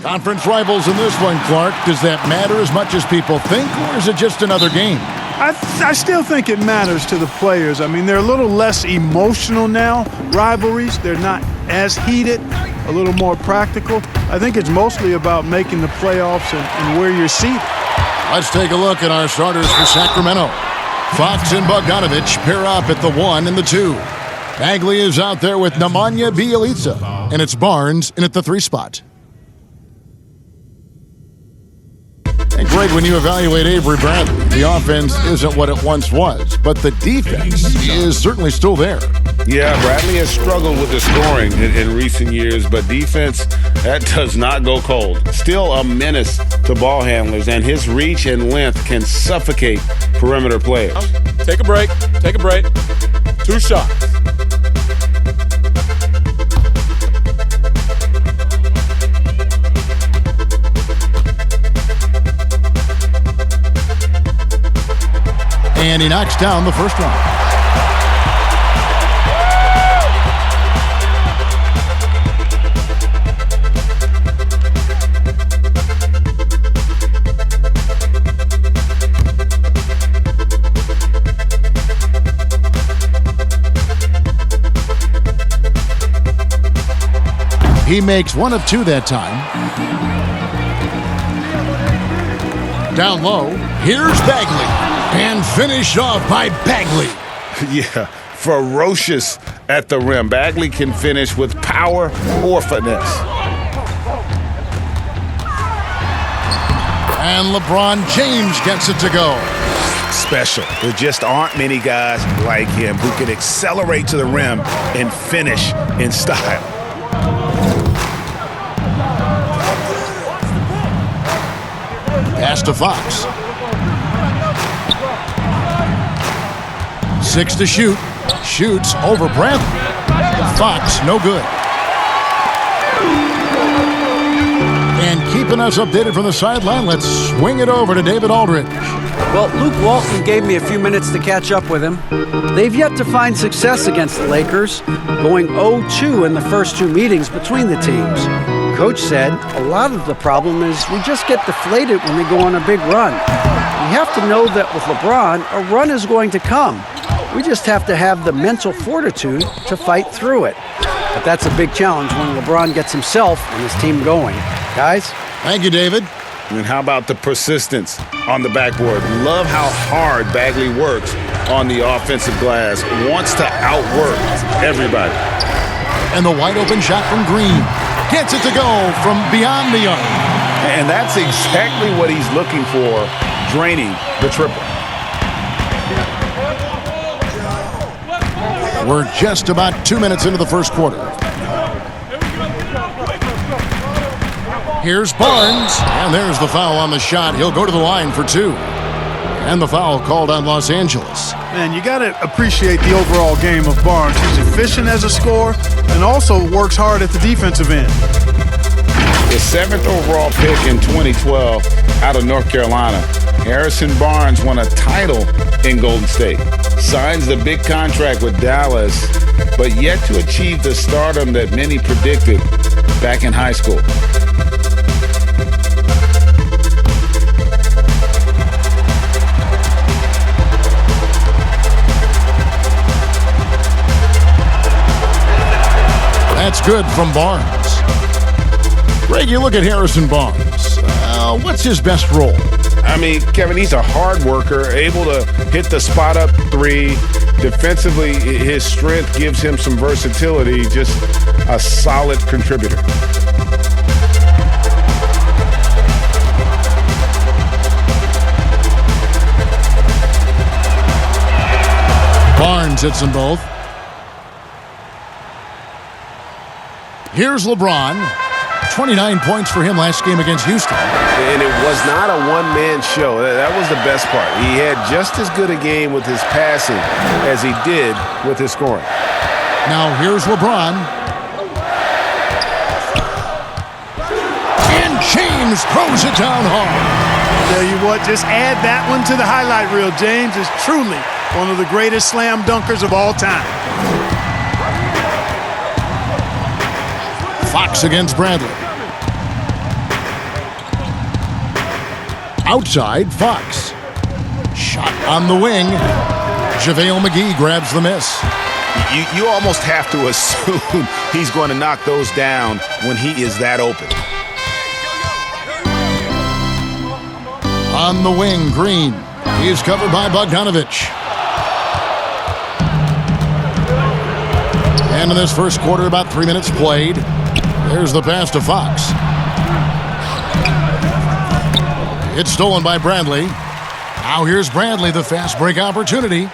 Conference rivals in this one, Clark. Does that matter as much as people think, or is it just another game? I still think it matters to the players. I mean, they're a little less emotional now, rivalries. They're not as heated, a little more practical. I think it's mostly about making the playoffs and where you're seated. Let's take a look at our starters for Sacramento. Fox and Bogdanovich pair up at the 1 and the 2. Bagley is out there with Nemanja Bjelica, and it's Barnes in at the 3 spot. And Greg, when you evaluate Avery Bradley, the offense isn't what it once was, but the defense is certainly still there. Yeah, Bradley has struggled with the scoring in recent years, but defense, that does not go cold. Still a menace to ball handlers, and his reach and length can suffocate perimeter players. Take a break. Take a break. 2 shots. And he knocks down the first one. He makes 1 of 2 that time. Down low, here's Bagley. And finished off by Bagley. Yeah, ferocious at the rim. Bagley can finish with power or finesse. And LeBron James gets it to go. Special. There just aren't many guys like him who can accelerate to the rim and finish in style. Pass to Fox. 6 to shoot. Shoots over Bradley. Fox, no good. And keeping us updated from the sideline, let's swing it over to David Aldridge. Well, Luke Walton gave me a few minutes to catch up with him. They've yet to find success against the Lakers, going 0-2 in the first 2 meetings between the teams. Coach said a lot of the problem is we just get deflated when they go on a big run. We have to know that with LeBron, a run is going to come. We just have to have the mental fortitude to fight through it. But that's a big challenge when LeBron gets himself and his team going. Guys? Thank you, David. And how about the persistence on the backboard? Love how hard Bagley works on the offensive glass. Wants to outwork everybody. And the wide open shot from Green. Gets it to go from beyond the arc. And that's exactly what he's looking for, draining the triple. We're just about 2 minutes into the first quarter. Here's Barnes, and there's the foul on the shot. He'll go to the line for 2. And the foul called on Los Angeles. Man, you got to appreciate the overall game of Barnes. He's efficient as a scorer and also works hard at the defensive end. The 7th overall pick in 2012 out of North Carolina, Harrison Barnes won a title in Golden State. Signs the big contract with Dallas, but yet to achieve the stardom that many predicted back in high school. That's good from Barnes. Greg, you look at Harrison Barnes. What's his best role? I mean, Kevin, he's a hard worker, able to hit the spot-up 3. Defensively, his strength gives him some versatility, just a solid contributor. Barnes hits them both. Here's LeBron. 29 points for him last game against Houston. And it was not a one-man show. That was the best part. He had just as good a game with his passing as he did with his scoring. Now here's LeBron. And James throws it down hard. Tell you what, just add that one to the highlight reel. James is truly one of the greatest slam dunkers of all time. Fox against Bradley. Outside, Fox. Shot on the wing. JaVale McGee grabs the miss. You almost have to assume he's going to knock those down when he is that open. On the wing, Green. He's covered by Bogdanovich. And in this first quarter, about 3 minutes played. There's the pass to Fox. It's stolen by Bradley. Now here's Bradley, the fast break opportunity.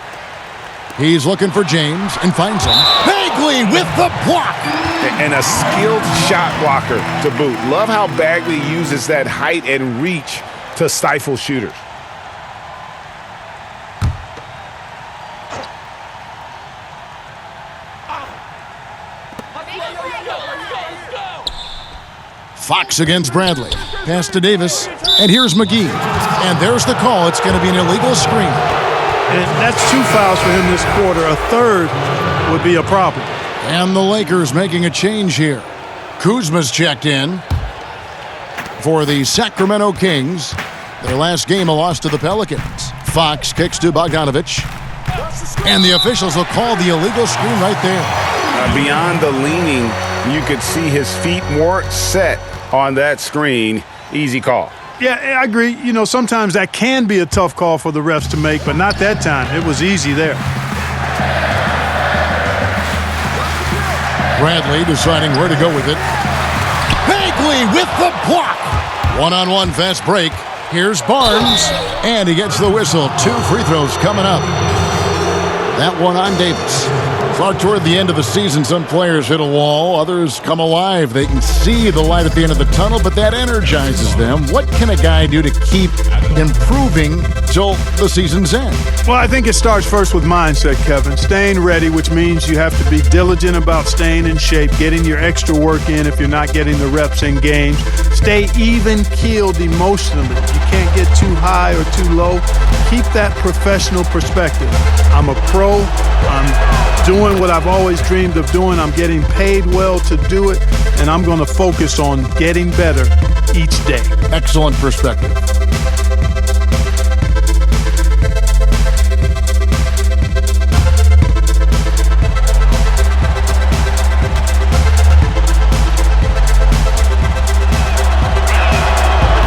He's looking for James and finds him. Bagley with the block. And a skilled shot blocker to boot. Love how Bagley uses that height and reach to stifle shooters. Fox against Bradley. Pass to Davis. And here's McGee. And there's the call. It's going to be an illegal screen. And that's 2 fouls for him this quarter. A third would be a problem. And the Lakers making a change here. Kuzma's checked in for the Sacramento Kings. Their last game, a loss to the Pelicans. Fox kicks to Bogdanovich. And the officials will call the illegal screen right there. Beyond the leaning, you could see his feet more set on that screen. Easy call. Yeah, I agree. You know, sometimes that can be a tough call for the refs to make, but not that time. It was easy there. Bradley deciding where to go with it. Bagley with the block. One-on-one fast break. Here's Barnes, and he gets the whistle. 2 free throws coming up. That one on Davis. Far toward the end of the season, some players hit a wall. Others come alive. They can see the light at the end of the tunnel, but that energizes them. What can a guy do to keep improving till the season's end? Well, I think it starts first with mindset, Kevin. Staying ready, which means you have to be diligent about staying in shape, getting your extra work in if you're not getting the reps in games. Stay even-keeled emotionally. You can't get too high or too low. Keep that professional perspective. I'm a pro. I'm doing what I've always dreamed of doing. I'm getting paid well to do it, and I'm going to focus on getting better each day. Excellent perspective.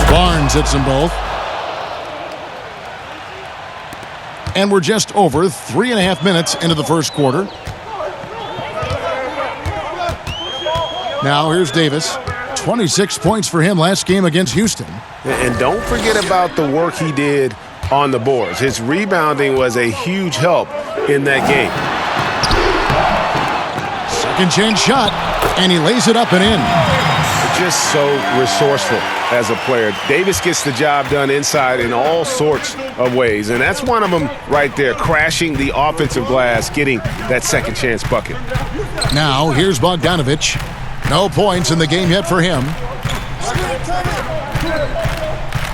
Barnes hits them both. And we're just over 3.5 minutes into the first quarter. Now here's Davis. 26 points for him last game against Houston. And don't forget about the work he did on the boards. His rebounding was a huge help in that game. Second chance shot, and he lays it up and in. Just so resourceful as a player. Davis gets the job done inside in all sorts of ways, and that's one of them right there, crashing the offensive glass, getting that second chance bucket. Now here's Bogdanovich. No points in the game yet for him.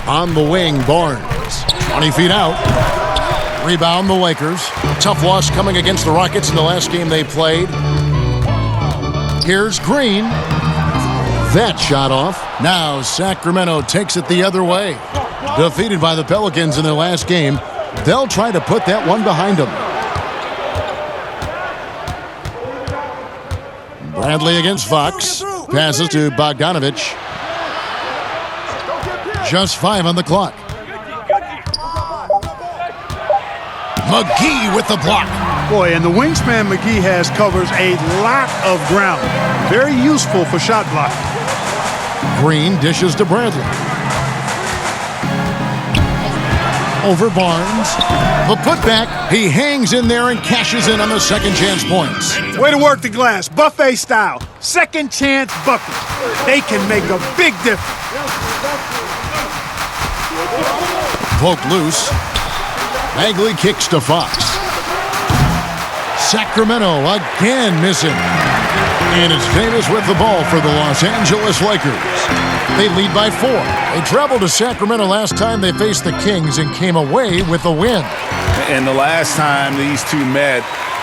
On the wing, Barnes. 20 feet out. Rebound the Lakers. Tough loss coming against the Rockets in the last game they played. Here's Green. That shot off. Now Sacramento takes it the other way. Defeated by the Pelicans in their last game, they'll try to put that one behind them. Bradley against Fox. Passes to Bogdanovich. Just 5 on the clock. McGee with the block. Boy, and the wingspan McGee has covers a lot of ground. Very useful for shot blocking. Green dishes to Bradley. Over Barnes. The putback. He hangs in there and cashes in on the second chance points. Way to work the glass. Buffet style. Second chance bucket. They can make a big difference. Poked loose. Bagley kicks to Fox. Sacramento again missing. And it's Davis with the ball for the Los Angeles Lakers. They lead by 4. They traveled to Sacramento last time they faced the Kings and came away with a win. And the last time these two met,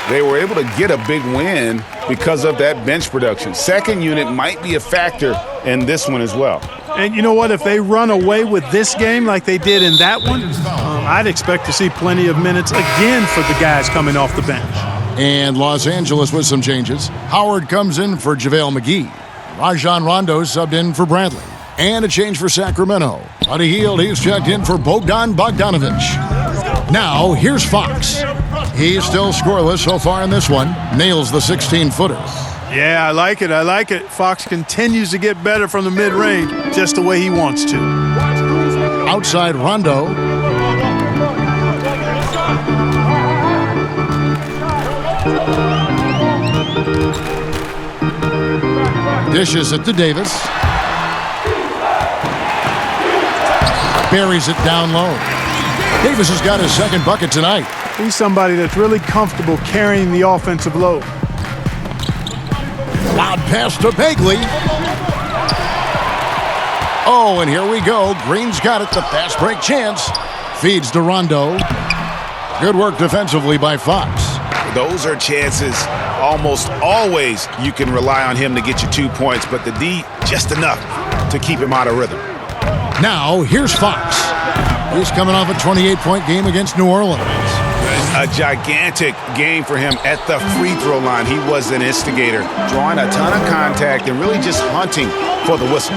they were able to get a big win because of that bench production. Second unit might be a factor in this one as well. And you know what? If they run away with this game like they did in that one, I'd expect to see plenty of minutes again for the guys coming off the bench. And Los Angeles with some changes. Howard comes in for JaVale McGee. Rajon Rondo subbed in for Bradley. And a change for Sacramento. Buddy Hield, he's checked in for Bogdan Bogdanovic. Now, here's Fox. He's still scoreless so far in this one. Nails the 16-footer. Yeah, I like it. I like it. Fox continues to get better from the mid-range, just the way he wants to. Outside Rondo. Dishes it to Davis. Buries it down low. Davis has got his second bucket tonight. He's somebody that's really comfortable carrying the offensive load. Loud pass to Bagley. Oh, and here we go. Green's got it. The fast break chance. Feeds to Rondo. Good work defensively by Fox. Those are chances almost always you can rely on him to get you 2 points, but the D just enough to keep him out of rhythm. Now, here's Fox. He's coming off a 28-point game against New Orleans. A gigantic game for him at the free throw line. He was an instigator, drawing a ton of contact and really just hunting for the whistle.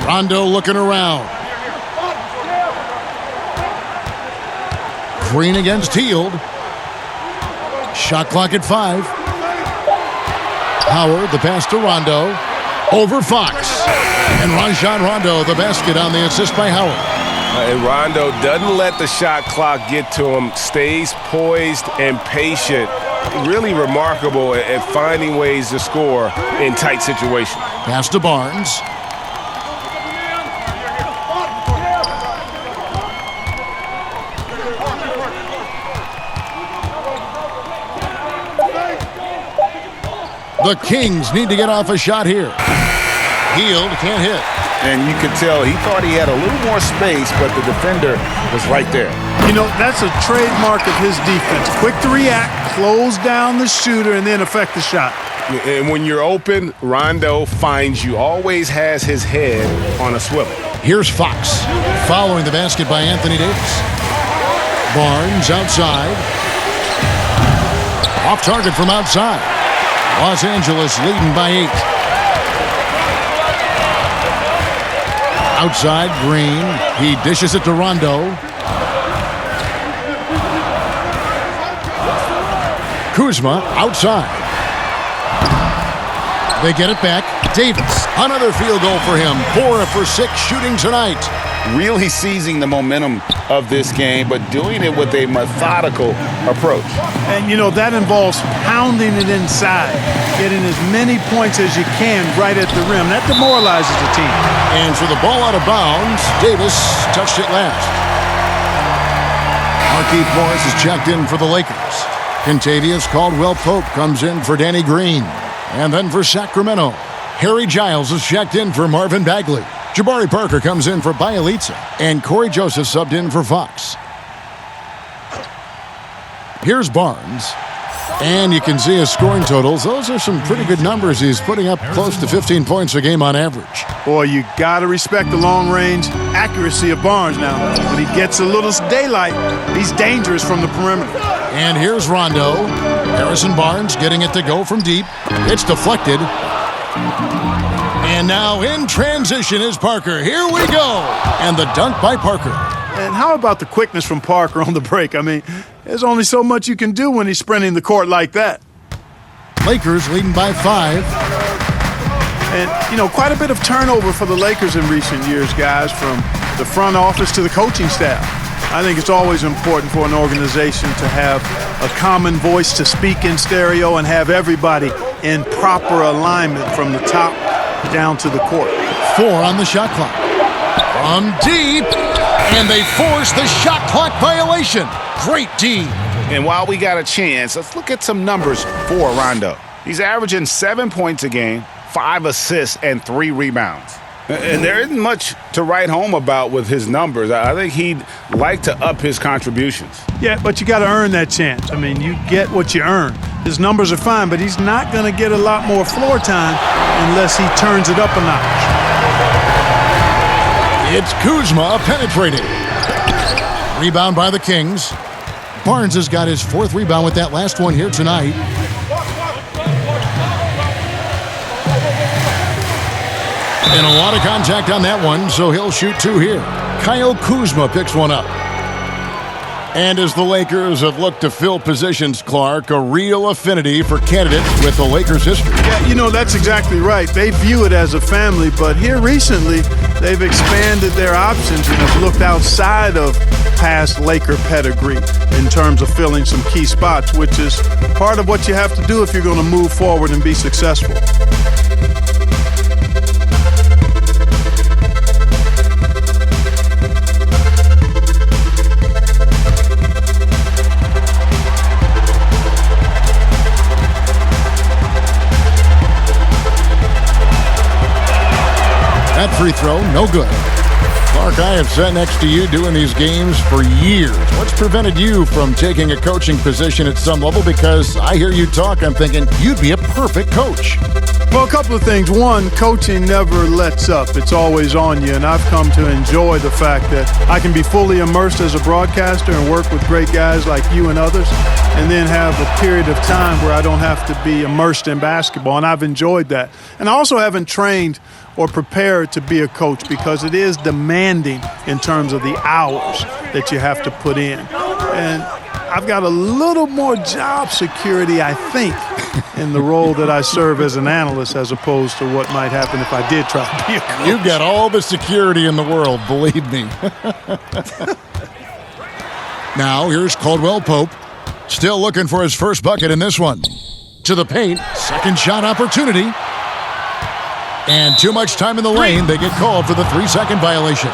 Rondo looking around. Green against Hield. Shot clock at 5. Howard, the pass to Rondo. Over Fox. And Rajon Rondo, the basket on the assist by Howard. And Rondo doesn't let the shot clock get to him, stays poised and patient. Really remarkable at finding ways to score in tight situations. Pass to Barnes. The Kings need to get off a shot here. Hield can't hit. And you could tell he thought he had a little more space, but the defender was right there. You know, that's a trademark of his defense. Quick to react, close down the shooter, and then affect the shot. And when you're open, Rondo finds you, always has his head on a swivel. Here's Fox, following the basket by Anthony Davis. Barnes outside. Off target from outside. Los Angeles leading by 8. Outside, Green. He dishes it to Rondo. Kuzma outside. They get it back. Davis, another field goal for him. 4 for 6 shooting tonight. Really seizing the momentum of this game, but doing it with a methodical approach. And, you know, that involves pounding it inside, getting as many points as you can right at the rim. That demoralizes the team. And for the ball out of bounds, Davis touched it last. Markieff Morris is checked in for the Lakers. Kentavious Caldwell-Pope comes in for Danny Green. And then for Sacramento, Harry Giles is checked in for Marvin Bagley. Jabari Parker comes in for Bielitsa. And Corey Joseph subbed in for Fox. Here's Barnes. And you can see his scoring totals. Those are some pretty good numbers. He's putting up close to 15 points a game on average. Boy, you got to respect the long-range accuracy of Barnes now. When he gets a little daylight, he's dangerous from the perimeter. And here's Rondo. Harrison Barnes getting it to go from deep. It's deflected. And now in transition is Parker. Here we go. And the dunk by Parker. And how about the quickness from Parker on the break? I mean, there's only so much you can do when he's sprinting the court like that. Lakers leading by 5. And, you know, quite a bit of turnover for the Lakers in recent years, guys, from the front office to the coaching staff. I think it's always important for an organization to have a common voice to speak in stereo and have everybody in proper alignment from the top down to the court. 4 on the shot clock. From deep, and they force the shot clock violation. Great D. And while we got a chance, let's look at some numbers for Rondo. He's averaging 7 points a game, 5 assists, and 3 rebounds. And there isn't much to write home about with his numbers. I think he'd like to up his contributions. Yeah, but you got to earn that chance. I mean, you get what you earn. His numbers are fine, but he's not going to get a lot more floor time unless he turns it up a notch. It's Kuzma penetrating. Rebound by the Kings. Barnes has got his 4th rebound with that last one here tonight. And a lot of contact on that one, so he'll shoot 2 here. Kyle Kuzma picks one up. And as the Lakers have looked to fill positions, Clark, a real affinity for candidates with the Lakers' history. Yeah, that's exactly right. They view it as a family, but here recently, they've expanded their options and have looked outside of past Laker pedigree in terms of filling some key spots, which is part of what you have to do if you're going to move forward and be successful. That free throw, no good. Clark, I have sat next to you doing these games for years. What's prevented you from taking a coaching position at some level? Because I hear you talk, I'm thinking you'd be a perfect coach. Well, a couple of things. One, coaching never lets up. It's always on you, and I've come to enjoy the fact that I can be fully immersed as a broadcaster and work with great guys like you and others, and then have a period of time where I don't have to be immersed in basketball, and I've enjoyed that. And I also haven't trained or prepared to be a coach because it is demanding in terms of the hours that you have to put in. And I've got a little more job security, I think, in the role that I serve as an analyst as opposed to what might happen if I did try to be a coach. You've got all the security in the world, believe me. Now, here's Caldwell Pope. Still looking for his first bucket in this one. To the paint, second shot opportunity. And too much time in the lane, they get called for the 3-second violation.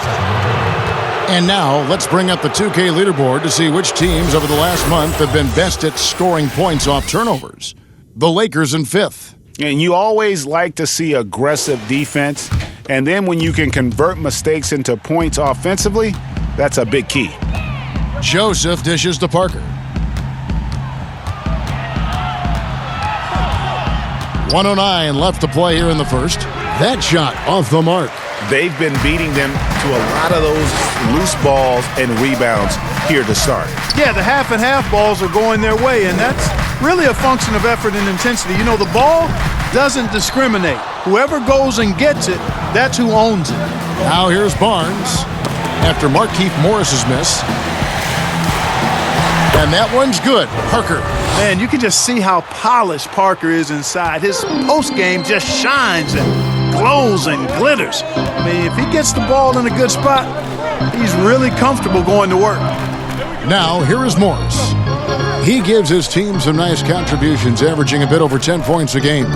And now, let's bring up the 2K leaderboard to see which teams over the last month have been best at scoring points off turnovers. The Lakers in 5th. And you always like to see aggressive defense. And then when you can convert mistakes into points offensively, that's a big key. Joseph dishes to Parker. 1:09 left to play here in the first. That shot off the mark. They've been beating them to a lot of those loose balls and rebounds here to start. Yeah, the half and half balls are going their way, and that's really a function of effort and intensity. You know, the ball doesn't discriminate. Whoever goes and gets it, that's who owns it. Now here's Barnes after Markieff Morris's miss. And that one's good. Parker. Man, you can just see how polished Parker is inside. His post game just shines and glows and glitters. I mean, if he gets the ball in a good spot, he's really comfortable going to work. Now, here is Morris. He gives his team some nice contributions, averaging a bit over 10 points a game.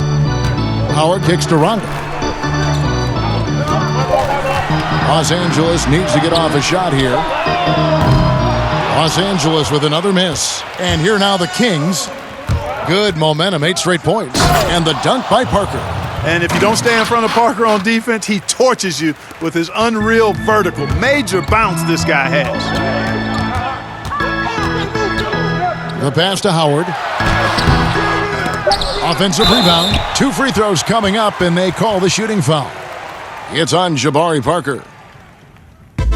Howard kicks to Rondo. Los Angeles needs to get off a shot here. Los Angeles with another miss. And here now the Kings. Good momentum, 8 straight points. And the dunk by Parker. And if you don't stay in front of Parker on defense, he torches you with his unreal vertical. Major bounce this guy has. The pass to Howard. Offensive rebound. 2 free throws coming up, and they call the shooting foul. It's on Jabari Parker.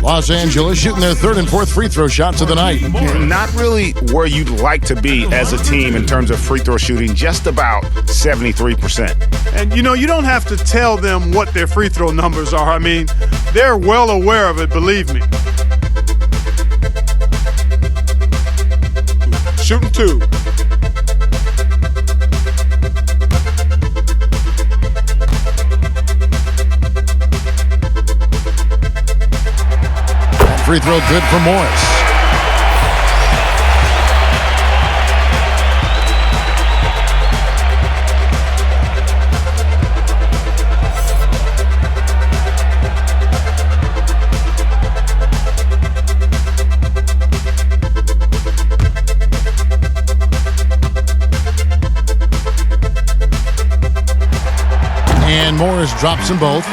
Los Angeles shooting their 3rd and 4th free throw shots of the night. Not really where you'd like to be as a team in terms of free throw shooting, just about 73%. And, you know, you don't have to tell them what their free throw numbers are. I mean, they're well aware of it, believe me. Shooting 2. Free throw good for Morris. And Morris drops them both.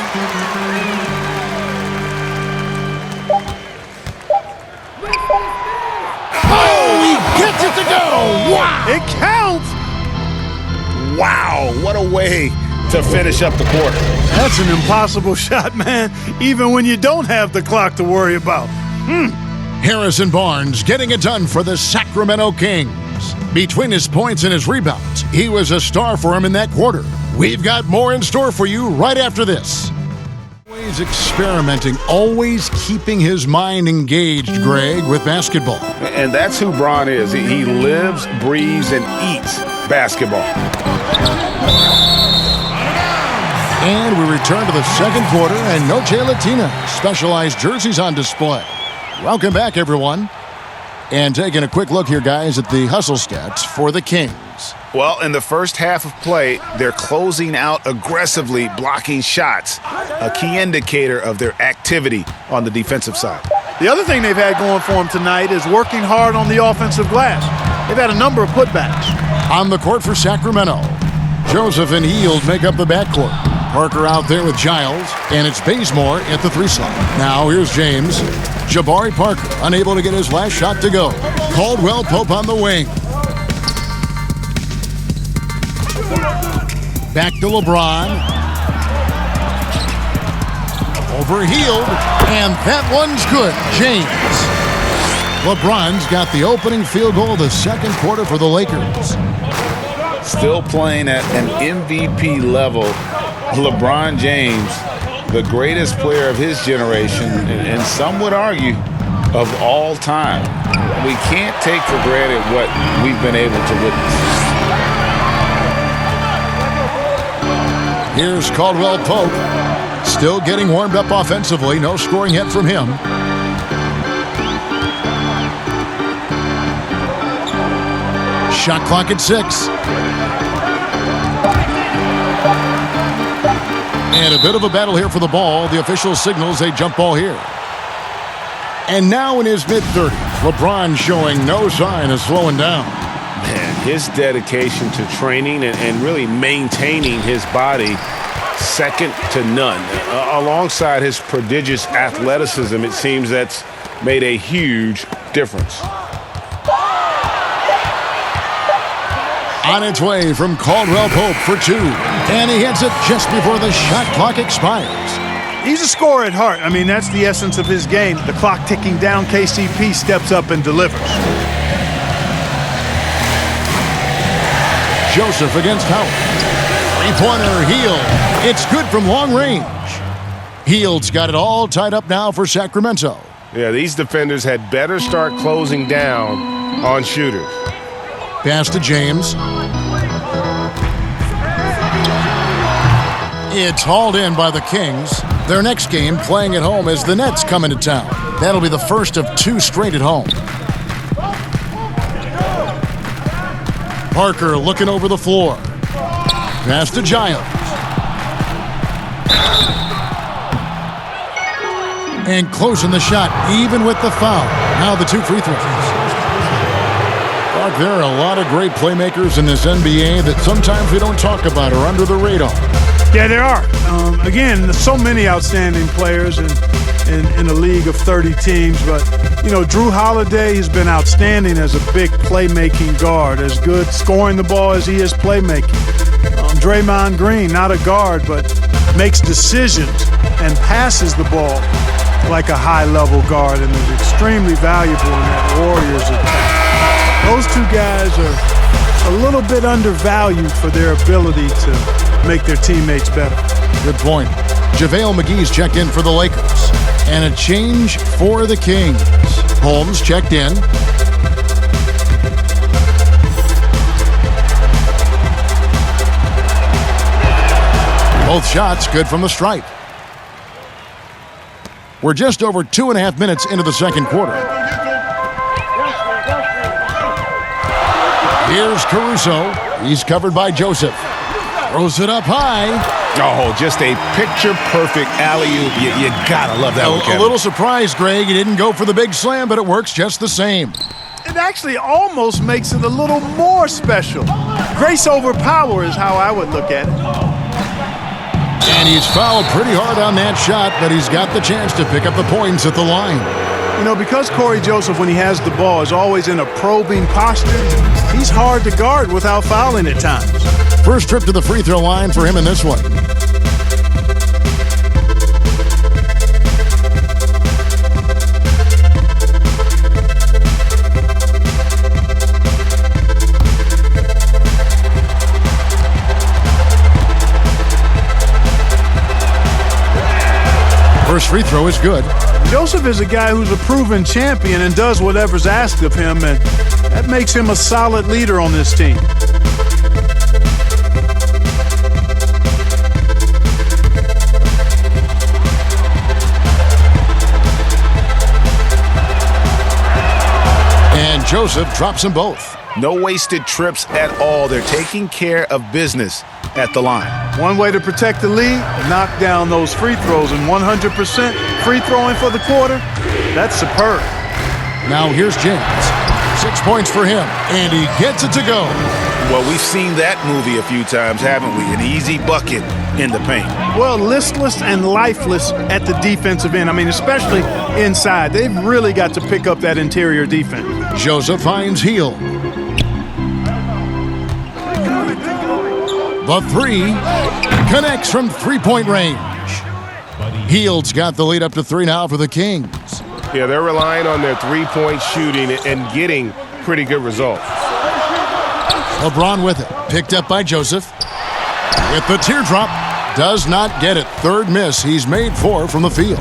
to go. Wow! It counts. Wow, what a way to finish up the quarter. That's an impossible shot, man, even when you don't have the clock to worry about. Harrison Barnes getting it done for the Sacramento Kings. Between his points and his rebounds, he was a star for him in that quarter. We've got more in store for you right after this. Always experimenting, always keeping his mind engaged, Greg, with basketball. And that's who Bron is. He lives, breathes, and eats basketball. And we return to the second quarter, and Noche Latina specialized jerseys on display. Welcome back, everyone. And taking a quick look here, guys, at the hustle stats for the Kings. Well, in the first half of play, they're closing out aggressively, blocking shots, a key indicator of their activity on the defensive side. The other thing they've had going for them tonight is working hard on the offensive glass. They've had a number of putbacks. On the court for Sacramento, Joseph and Hield make up the backcourt. Parker out there with Giles, and it's Bazemore at the 3 slot. Now here's James. Jabari Parker unable to get his last shot to go. Caldwell Pope on the wing. Back to LeBron. Over Hield, and that one's good. James. LeBron's got the opening field goal of the second quarter for the Lakers. Still playing at an MVP level, LeBron James, the greatest player of his generation, and some would argue of all time. We can't take for granted what we've been able to witness. Here's Caldwell Pope, still getting warmed up offensively. No scoring yet from him. Shot clock at 6. And a bit of a battle here for the ball. The official signals a jump ball here. And now in his mid-30s, LeBron showing no sign of slowing down. Man, his dedication to training and really maintaining his body, second to none. Alongside his prodigious athleticism, it seems that's made a huge difference. On its way from Caldwell Pope for 2. And he hits it just before the shot clock expires. He's a scorer at heart. I mean, that's the essence of his game. The clock ticking down, KCP steps up and delivers. Joseph against Howard. Three-pointer, Hield. It's good from long range. Hield's got it all tied up now for Sacramento. Yeah, these defenders had better start closing down on shooters. Pass to James. It's hauled in by the Kings. Their next game playing at home as the Nets come into town. That'll be the first of 2 straight at home. Parker looking over the floor. Pass to Giles. And closing the shot, even with the foul. Now the 2 free throws. There are a lot of great playmakers in this NBA that sometimes we don't talk about or under the radar. Yeah, there are. Again, there's so many outstanding players in a league of 30 teams. But, you know, Drew Holiday has been outstanding as a big playmaking guard, as good scoring the ball as he is playmaking. Draymond Green, not a guard, but makes decisions and passes the ball like a high-level guard and is extremely valuable in that Warriors attack. Those 2 guys are a little bit undervalued for their ability to make their teammates better. Good point. JaVale McGee's checked in for the Lakers. And a change for the Kings. Holmes checked in. Both shots good from the stripe. We're just over 2.5 minutes into the second quarter. Here's Caruso. He's covered by Joseph. Throws it up high. Oh, just a picture-perfect alley-oop. You gotta love that one, Kevin. A little surprised, Greg. He didn't go for the big slam, but it works just the same. It actually almost makes it a little more special. Grace over power is how I would look at it. And he's fouled pretty hard on that shot, but he's got the chance to pick up the points at the line. You know, because Corey Joseph, when he has the ball, is always in a probing posture, he's hard to guard without fouling at times. First trip to the free throw line for him in this one. First free throw is good. Joseph is a guy who's a proven champion and does whatever's asked of him, and that makes him a solid leader on this team. And Joseph drops them both. No wasted trips at all. They're taking care of business at the line. One way to protect the lead, knock down those free throws, and 100% free throwing for the quarter, that's superb. Now here's James. 6 points for him, and he gets it to go. Well, we've seen that movie a few times, haven't we? An easy bucket in the paint. Well, listless and lifeless at the defensive end. I mean, especially inside. They've really got to pick up that interior defense. Joseph finds Heel. The three connects from three-point range. Heald's got the lead up to 3 now for the Kings. Yeah, they're relying on their three-point shooting and getting pretty good results. LeBron with it. Picked up by Joseph. With the teardrop. Does not get it. Third miss. He's made 4 from the field.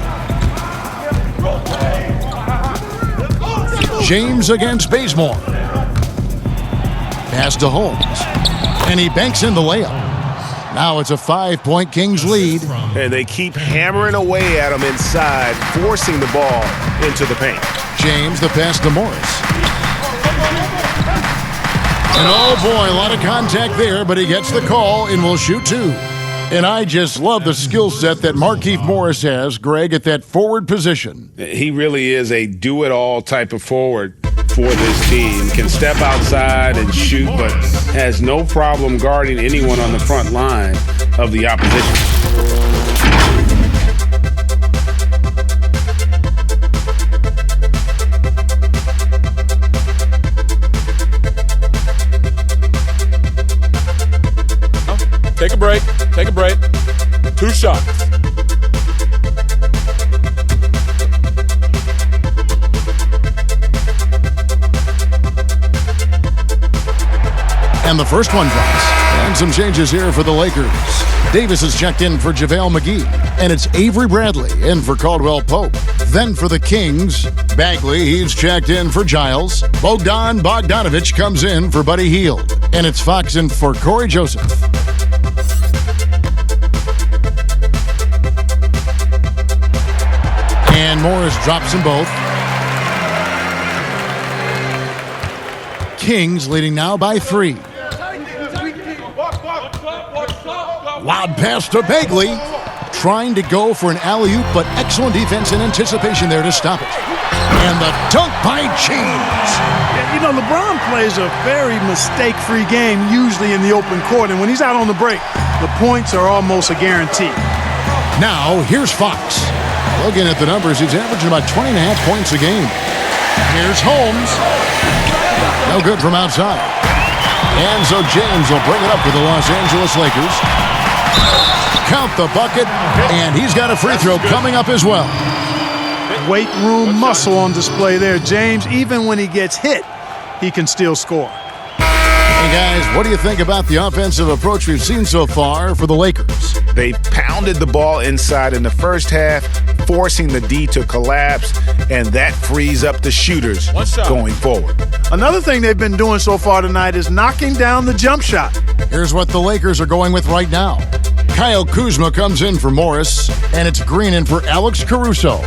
James against Bazemore. Pass to Holmes. And he banks in the layup. Now it's a 5-point Kings lead. And they keep hammering away at him inside, forcing the ball into the paint. James, the pass to Morris. And oh boy, a lot of contact there, but he gets the call and will shoot 2. And I just love the skill set that Markieff Morris has, Greg, at that forward position. He really is a do-it-all type of forward for this team. Can step outside and shoot, but has no problem guarding anyone on the front line of the opposition. Take a break. Take a break. 2 shots. And the first one drops. And some changes here for the Lakers. Davis is checked in for JaVale McGee. And it's Avery Bradley in for Caldwell Pope. Then for the Kings, Bagley, he's checked in for Giles. Bogdan Bogdanovic comes in for Buddy Hield. And it's Fox in for Corey Joseph. And Morris drops them both. Kings leading now by 3. Loud pass to Bagley. Trying to go for an alley-oop, but excellent defense and anticipation there to stop it. And the dunk by James. You know, LeBron plays a very mistake-free game, usually in the open court, and when he's out on the break, the points are almost a guarantee. Now, here's Fox. Looking at the numbers, he's averaging about 20.5 points a game. Here's Holmes. No good from outside. And so James will bring it up for the Los Angeles Lakers. Count the bucket, and he's got a free throw coming up as well. Weight room muscle on display there. James, even when he gets hit, he can still score. Hey guys, what do you think about the offensive approach we've seen so far for the Lakers? They pounded the ball inside in the first half, forcing the D to collapse, and that frees up the shooters going forward. Another thing they've been doing so far tonight is knocking down the jump shot. Here's what the Lakers are going with right now. Kyle Kuzma comes in for Morris, and it's Green in for Alex Caruso.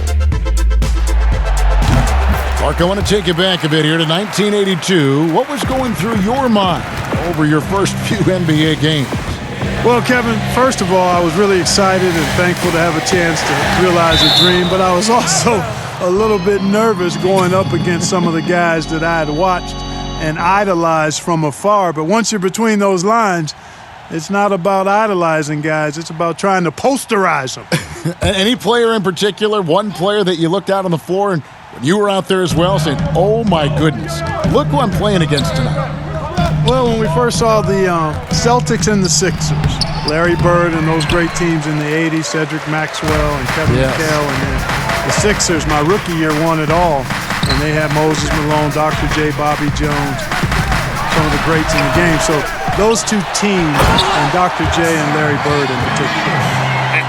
Mark, I want to take you back a bit here to 1982. What was going through your mind over your first few NBA games? Well, Kevin, first of all, I was really excited and thankful to have a chance to realize a dream, but I was also a little bit nervous going up against some of the guys that I had watched and idolized from afar. But once you're between those lines, it's not about idolizing guys. It's about trying to posterize them. Any player in particular, one player that you looked out on the floor and when you were out there as well saying, oh my goodness, look who I'm playing against tonight? Well, when we first saw the Celtics and the Sixers, Larry Bird and those great teams in the 80s, Cedric Maxwell and Kevin McHale, and then the Sixers, my rookie year, won it all. And they had Moses Malone, Dr. J, Bobby Jones, some of the greats in the game. So those two teams, and Dr. J and Larry Bird in particular.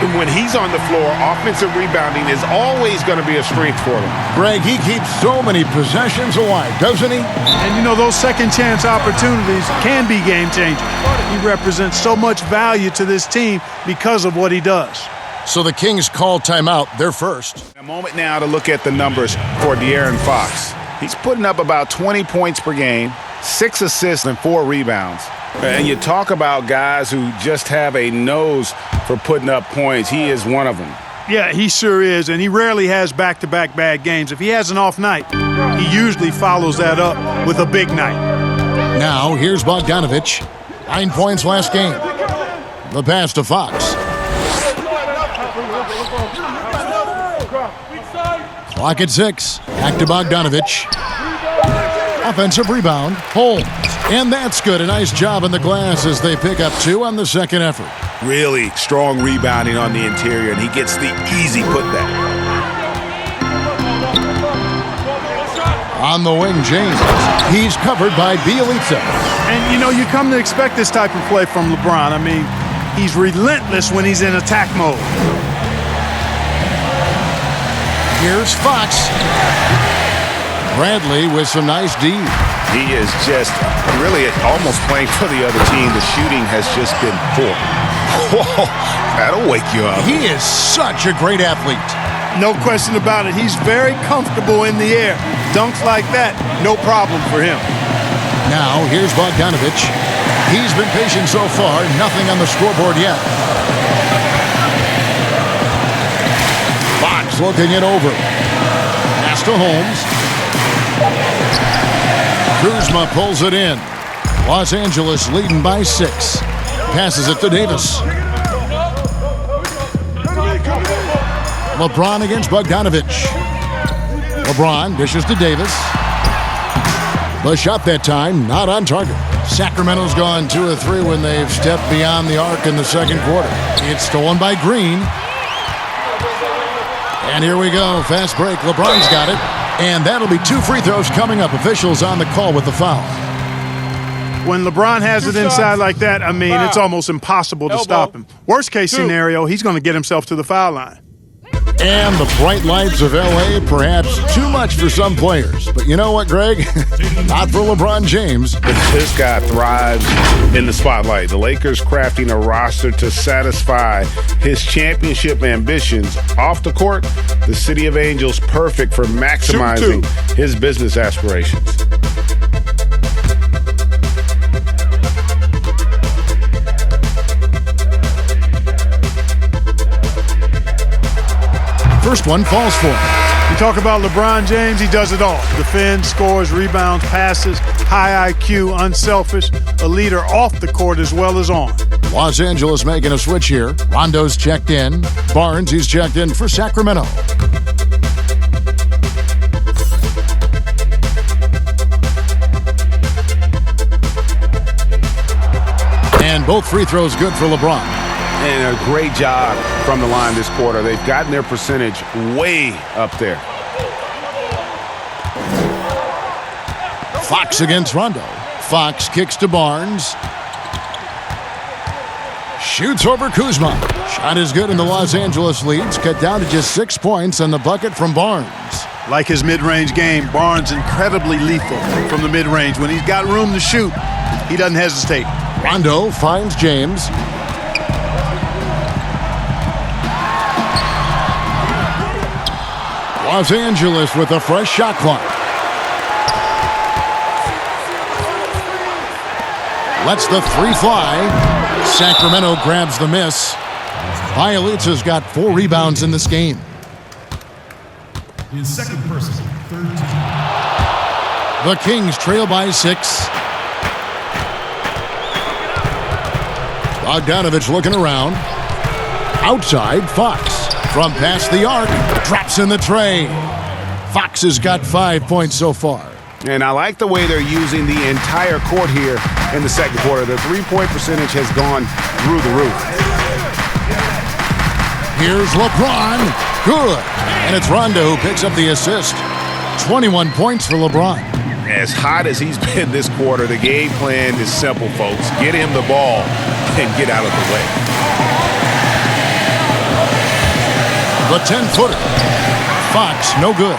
And when he's on the floor, offensive rebounding is always going to be a strength for him. Greg, he keeps so many possessions alive, doesn't he? And, you know, those second-chance opportunities can be game-changing. He represents so much value to this team because of what he does. So the Kings call timeout. They're first. A moment now to look at the numbers for De'Aaron Fox. He's putting up about 20 points per game, 6 assists and 4 rebounds. And you talk about guys who just have a nose for putting up points. He is one of them. Yeah, he sure is, and he rarely has back-to-back bad games. If he has an off night, he usually follows that up with a big night. Now, here's Bogdanovich. 9 points last game. The pass to Fox. Clock at 6. Back to Bogdanovich. Offensive rebound. Holmes. And that's good. A nice job in the glass as they pick up 2 on the second effort. Really strong rebounding on the interior, and he gets the easy putback. On the wing, James. He's covered by Bielitsa. And, you know, you come to expect this type of play from LeBron. I mean, he's relentless when he's in attack mode. Here's Fox. Bradley with some nice D. He is just really almost playing for the other team. The shooting has just been poor. Whoa, that'll wake you up. He is such a great athlete. No question about it. He's very comfortable in the air. Dunks like that, no problem for him. Now, here's Bogdanovich. He's been patient so far. Nothing on the scoreboard yet. Fox looking it over. Pass to Holmes. Kuzma pulls it in. Los Angeles leading by 6. Passes it to Davis. LeBron against Bogdanovich. LeBron dishes to Davis. The shot that time, not on target. Sacramento's gone 2 of 3 when they've stepped beyond the arc in the second quarter. It's stolen by Green. And here we go. Fast break. LeBron's got it. And that'll be 2 free throws coming up. Officials on the call with the foul. When LeBron has it inside like that, I mean, it's almost impossible to stop him. Worst case scenario, he's going to get himself to the foul line. And the bright lights of L.A., perhaps too much for some players. But you know what, Greg? Not for LeBron James. This guy thrives in the spotlight. The Lakers crafting a roster to satisfy his championship ambitions. Off the court, the City of Angels perfect for maximizing his business aspirations. First one falls for him. You talk about LeBron James, he does it all. Defends, scores, rebounds, passes, high IQ, unselfish, a leader off the court as well as on. Los Angeles making a switch here. Rondo's checked in. Barnes, he's checked in for Sacramento. And both free throws good for LeBron. And a great job from the line this quarter. They've gotten their percentage way up there. Fox against Rondo. Fox kicks to Barnes. Shoots over Kuzma. Shot is good and the Los Angeles leads. Cut down to just 6 points on the bucket from Barnes. Like his mid-range game, Barnes incredibly lethal from the mid-range. When he's got room to shoot, he doesn't hesitate. Rondo finds James. Los Angeles with a fresh shot clock. Lets the 3 fly. Sacramento grabs the miss. Bielitsa's got 4 rebounds in this game. His second person, third team. The Kings trail by 6. Bogdanovich looking around. Outside, Fox. From past the arc, drops in the tray. Fox has got 5 points so far. And I like the way they're using the entire court here in the second quarter. The three-point percentage has gone through the roof. Here's LeBron. Good. And it's Rondo who picks up the assist. 21 points for LeBron. As hot as he's been this quarter, the game plan is simple, folks. Get him the ball and get out of the way. The 10-footer. Fox, no good.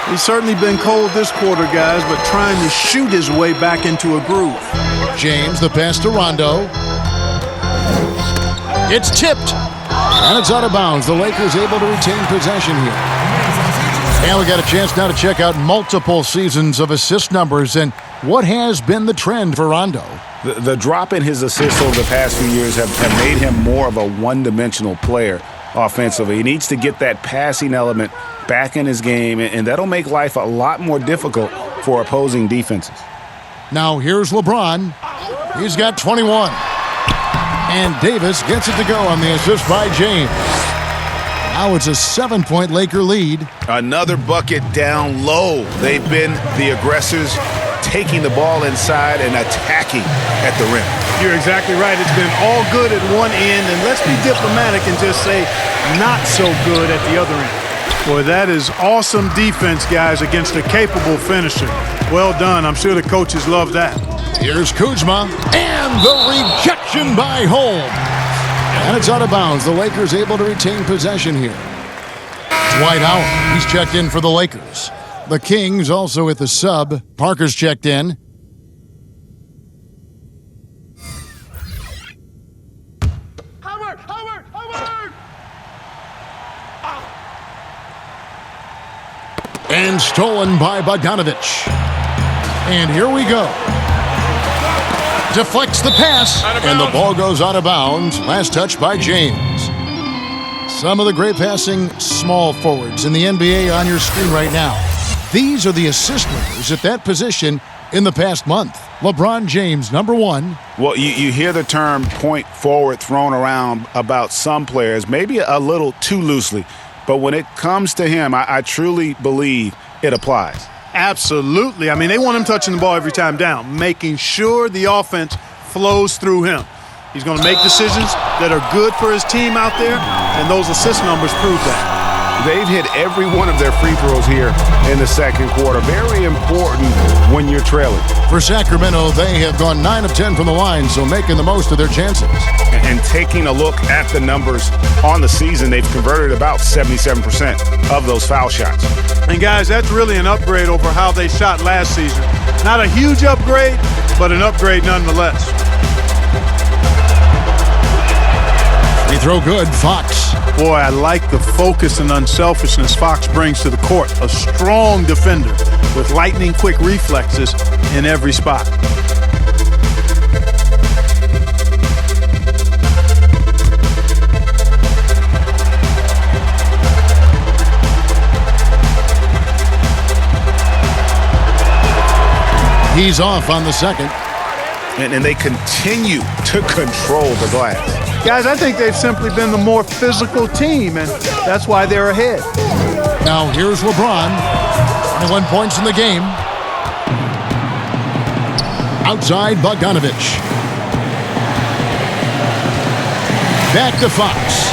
He's certainly been cold this quarter, guys, but trying to shoot his way back into a groove. James, the pass to Rondo. It's tipped. And it's out of bounds. The Lakers able to retain possession here. And we got a chance now to check out multiple seasons of assist numbers and what has been the trend for Rondo. The drop in his assists over the past few years have made him more of a one-dimensional player offensively. He needs to get that passing element back in his game, and that'll make life a lot more difficult for opposing defenses. Now here's LeBron. He's got 21. And Davis gets it to go on the assist by James. Now it's a 7-point Laker lead. Another bucket down low. They've been the aggressors, taking the ball inside and attacking at the rim. You're exactly right. It's been all good at one end, and let's be diplomatic and just say not so good at the other end. Boy, that is awesome defense, guys, against a capable finisher. Well done. I'm sure the coaches love that. Here's Kuzma, and the rejection by Holmes. And it's out of bounds. The Lakers able to retain possession here. Dwight Howard, he's checked in for the Lakers. The Kings also with the sub. Parker's checked in. Howard! And stolen by Bogdanovich. And here we go. Deflects the pass, and the ball goes out of bounds. Last touch by James. Some of the great passing small forwards in the NBA on your screen right now. These are the assist leaders at that position in the past month. LeBron James, number 1. Well, you hear the term point forward thrown around about some players, maybe a little too loosely. But when it comes to him, I truly believe it applies. Absolutely. I mean, they want him touching the ball every time down, making sure the offense flows through him. He's going to make decisions that are good for his team out there, and those assist numbers prove that. They've hit every one of their free throws here in the second quarter. Very important when you're trailing. For Sacramento, they have gone 9 of 10 from the line, so making the most of their chances. And taking a look at the numbers on the season, they've converted about 77% of those foul shots. And guys, that's really an upgrade over how they shot last season. Not a huge upgrade, but an upgrade nonetheless. Free throw good, Fox. Boy, I like the focus and unselfishness Fox brings to the court. A strong defender with lightning-quick reflexes in every spot. He's off on the second. And they continue to control the glass. Guys, I think they've simply been the more physical team, and that's why they're ahead. Now here's LeBron. 21 points in the game. Outside Bogdanovich. Back to Fox.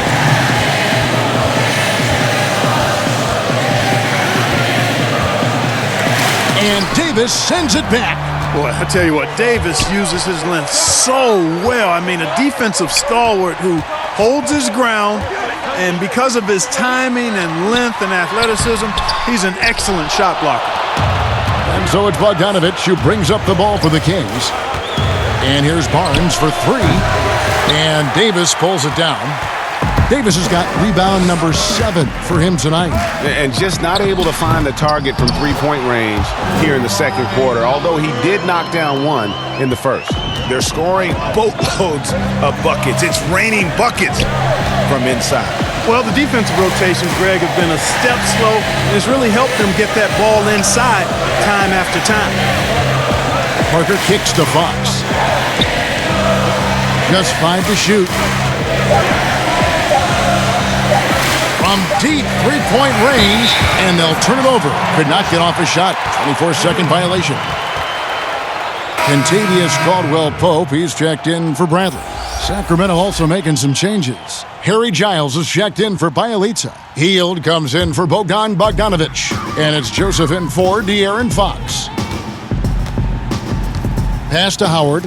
And Davis sends it back. Boy, I tell you what, Davis uses his length so well. I mean, a defensive stalwart who holds his ground, and because of his timing and length and athleticism, he's an excellent shot blocker. And so it's Bogdanovich who brings up the ball for the Kings. And here's Barnes for 3. And Davis pulls it down. Davis has got rebound number 7 for him tonight. And just not able to find the target from three-point range here in the second quarter, although he did knock down one in the first. They're scoring boatloads of buckets. It's raining buckets from inside. Well, the defensive rotations, Greg, have been a step slow, and it's really helped them get that ball inside time after time. Parker kicks to Fox. Just 5 to shoot. from deep three-point range, and they'll turn it over. Could not get off a shot. 24-second violation. Kentavious Caldwell-Pope, he's checked in for Bradley. Sacramento also making some changes. Harry Giles is checked in for Bielitsa. Hield comes in for Bogdan Bogdanovic. And it's Joseph in for De'Aaron Fox. Pass to Howard.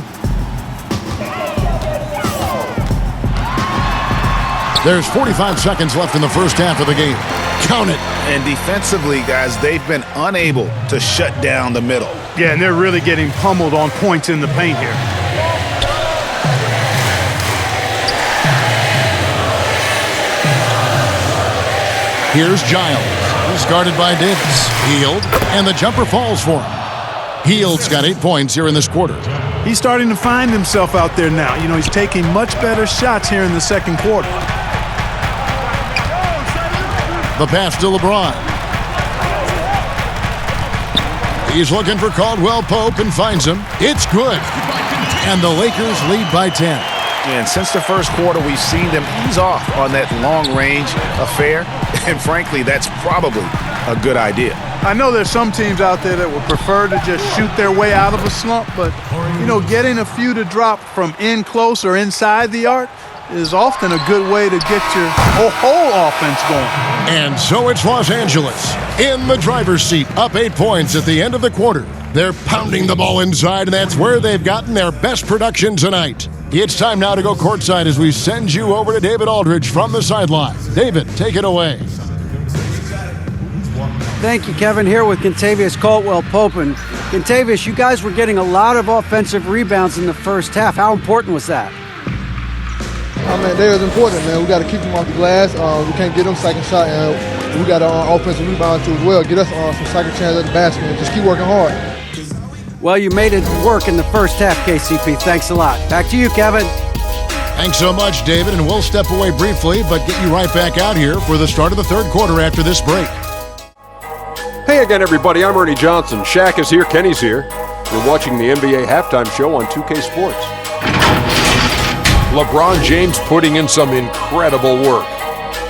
There's 45 seconds left in the first half of the game. Count it. And defensively, guys, they've been unable to shut down the middle. Yeah, and they're really getting pummeled on points in the paint here. Here's Giles. He's guarded by Davis. Hield, and the jumper falls for him. Hield's got 8 points here in this quarter. He's starting to find himself out there now. You know, he's taking much better shots here in the second quarter. The pass to LeBron. He's looking for Caldwell-Pope and finds him. It's good. And the Lakers lead by 10. And since the first quarter, we've seen them ease off on that long-range affair. And frankly, that's probably a good idea. I know there's some teams out there that would prefer to just shoot their way out of a slump, but, you know, getting a few to drop from in close or inside the arc is often a good way to get your whole offense going. And so it's Los Angeles in the driver's seat, up 8 points at the end of the quarter. They're pounding the ball inside, and that's where they've gotten their best production tonight. It's time now to go courtside as we send you over to David Aldridge from the sideline. David, take it away. Thank you, Kevin. Here with Kentavious Caldwell-Pope. And Kentavious, you guys were getting a lot of offensive rebounds in the first half. How important was that? Man, they was important, man. We got to keep them off the glass. We can't get them second shot, and we got to offensive rebound too as well. Get us some second chance at the basket and just keep working hard. Well, you made it work in the first half, KCP. Thanks a lot. Back to you, Kevin. Thanks so much, David, and we'll step away briefly, but get you right back out here for the start of the third quarter after this break. Hey again, everybody. I'm Ernie Johnson. Shaq is here. Kenny's here. You're watching the NBA Halftime Show on 2K Sports. LeBron James putting in some incredible work.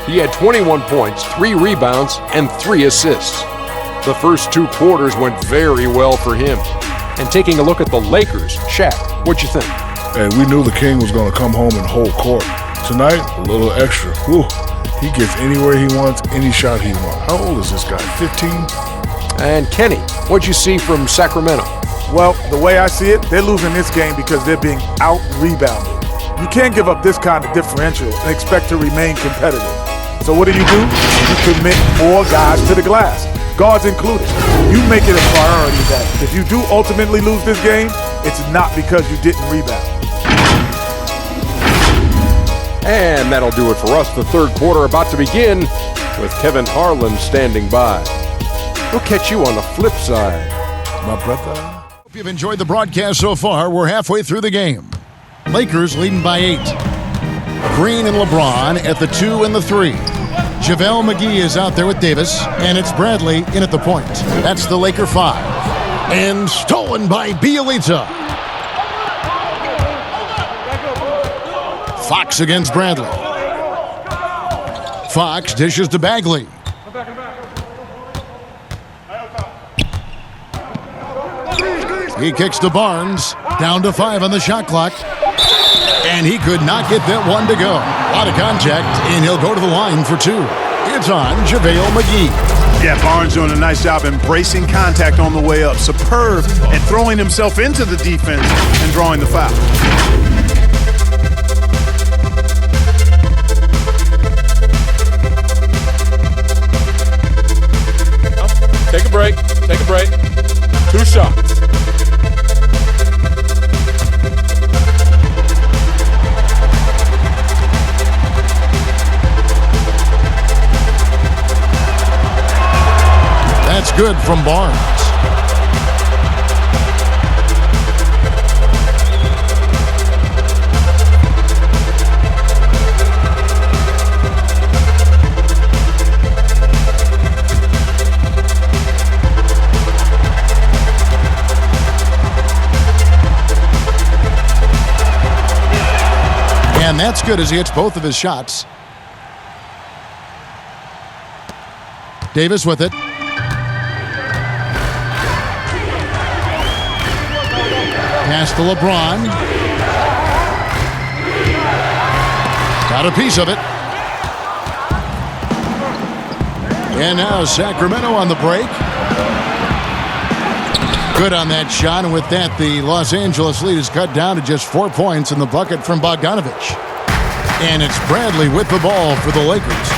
He had 21 points, 3 rebounds, and 3 assists. The first 2 quarters went very well for him. And taking a look at the Lakers, Shaq, what'd you think? Hey, we knew the King was going to come home and hold court. Tonight, a little extra. Whew. He gets anywhere he wants, any shot he wants. How old is this guy, 15? And Kenny, what'd you see from Sacramento? Well, the way I see it, they're losing this game because they're being out-rebounded. You can't give up this kind of differential and expect to remain competitive. So what do? You commit more guys to the glass, guards included. You make it a priority that if you do ultimately lose this game, it's not because you didn't rebound. And that'll do it for us. The third quarter about to begin with Kevin Harlan standing by. We'll catch you on the flip side. My brother. Hope you've enjoyed the broadcast so far. We're halfway through the game. Lakers leading by 8. Green and LeBron at the 2 and the 3. JaVale McGee is out there with Davis, and it's Bradley in at the point. That's the Laker 5. And stolen by Bielitsa. Fox against Bradley. Fox dishes to Bagley. He kicks to Barnes. Down to 5 on the shot clock. And he could not get that one to go. Out of contact, and he'll go to the line for 2. It's on JaVale McGee. Yeah, Barnes doing a nice job embracing contact on the way up. Superb and throwing himself into the defense and drawing the foul. Take a break. Take a break. 2 shots. That's good from Barnes. And that's good as he hits both of his shots. Davis with it. Pass to LeBron. Got a piece of it. And now Sacramento on the break. Good on that shot, and with that, the Los Angeles lead is cut down to just 4 points in the bucket from Bogdanovich. And it's Bradley with the ball for the Lakers.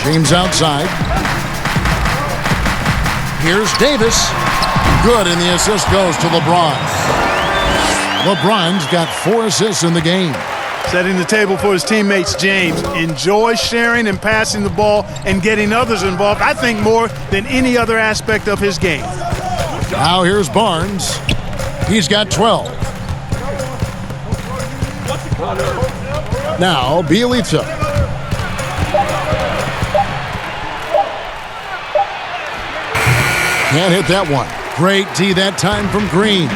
James outside. Here's Davis. Good, and the assist goes to LeBron. LeBron's got 4 assists in the game. Setting the table for his teammates, James enjoys sharing and passing the ball and getting others involved, I think, more than any other aspect of his game. Now here's Barnes. He's got 12. Now Bielitsa. Can't hit that one. Great D that time from Green.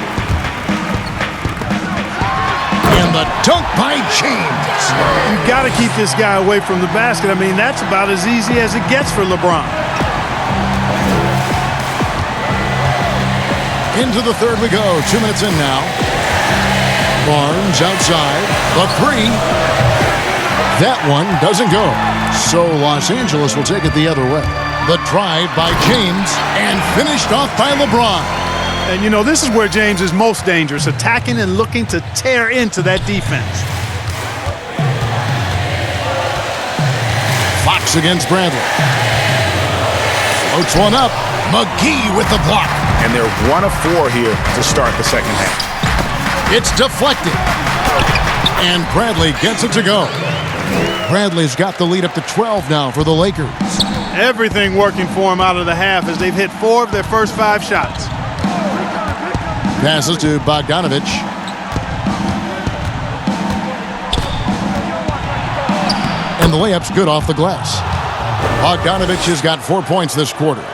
And the dunk by James. You've got to keep this guy away from the basket. I mean, that's about as easy as it gets for LeBron. Into the third we go. 2 minutes in now. Barnes outside. The three. That one doesn't go. So Los Angeles will take it the other way. The drive by James and finished off by LeBron. And, you know, this is where James is most dangerous, attacking and looking to tear into that defense. Fox against Bradley. Floats one up. McGee with the block. And they're 1 of 4 here to start the second half. It's deflected. And Bradley gets it to go. Bradley's got the lead up to 12 now for the Lakers. Everything working for him out of the half as they've hit 4 of their first 5 shots. Passes to Bogdanovich. And the layup's good off the glass. Bogdanovich has got 4 points this quarter.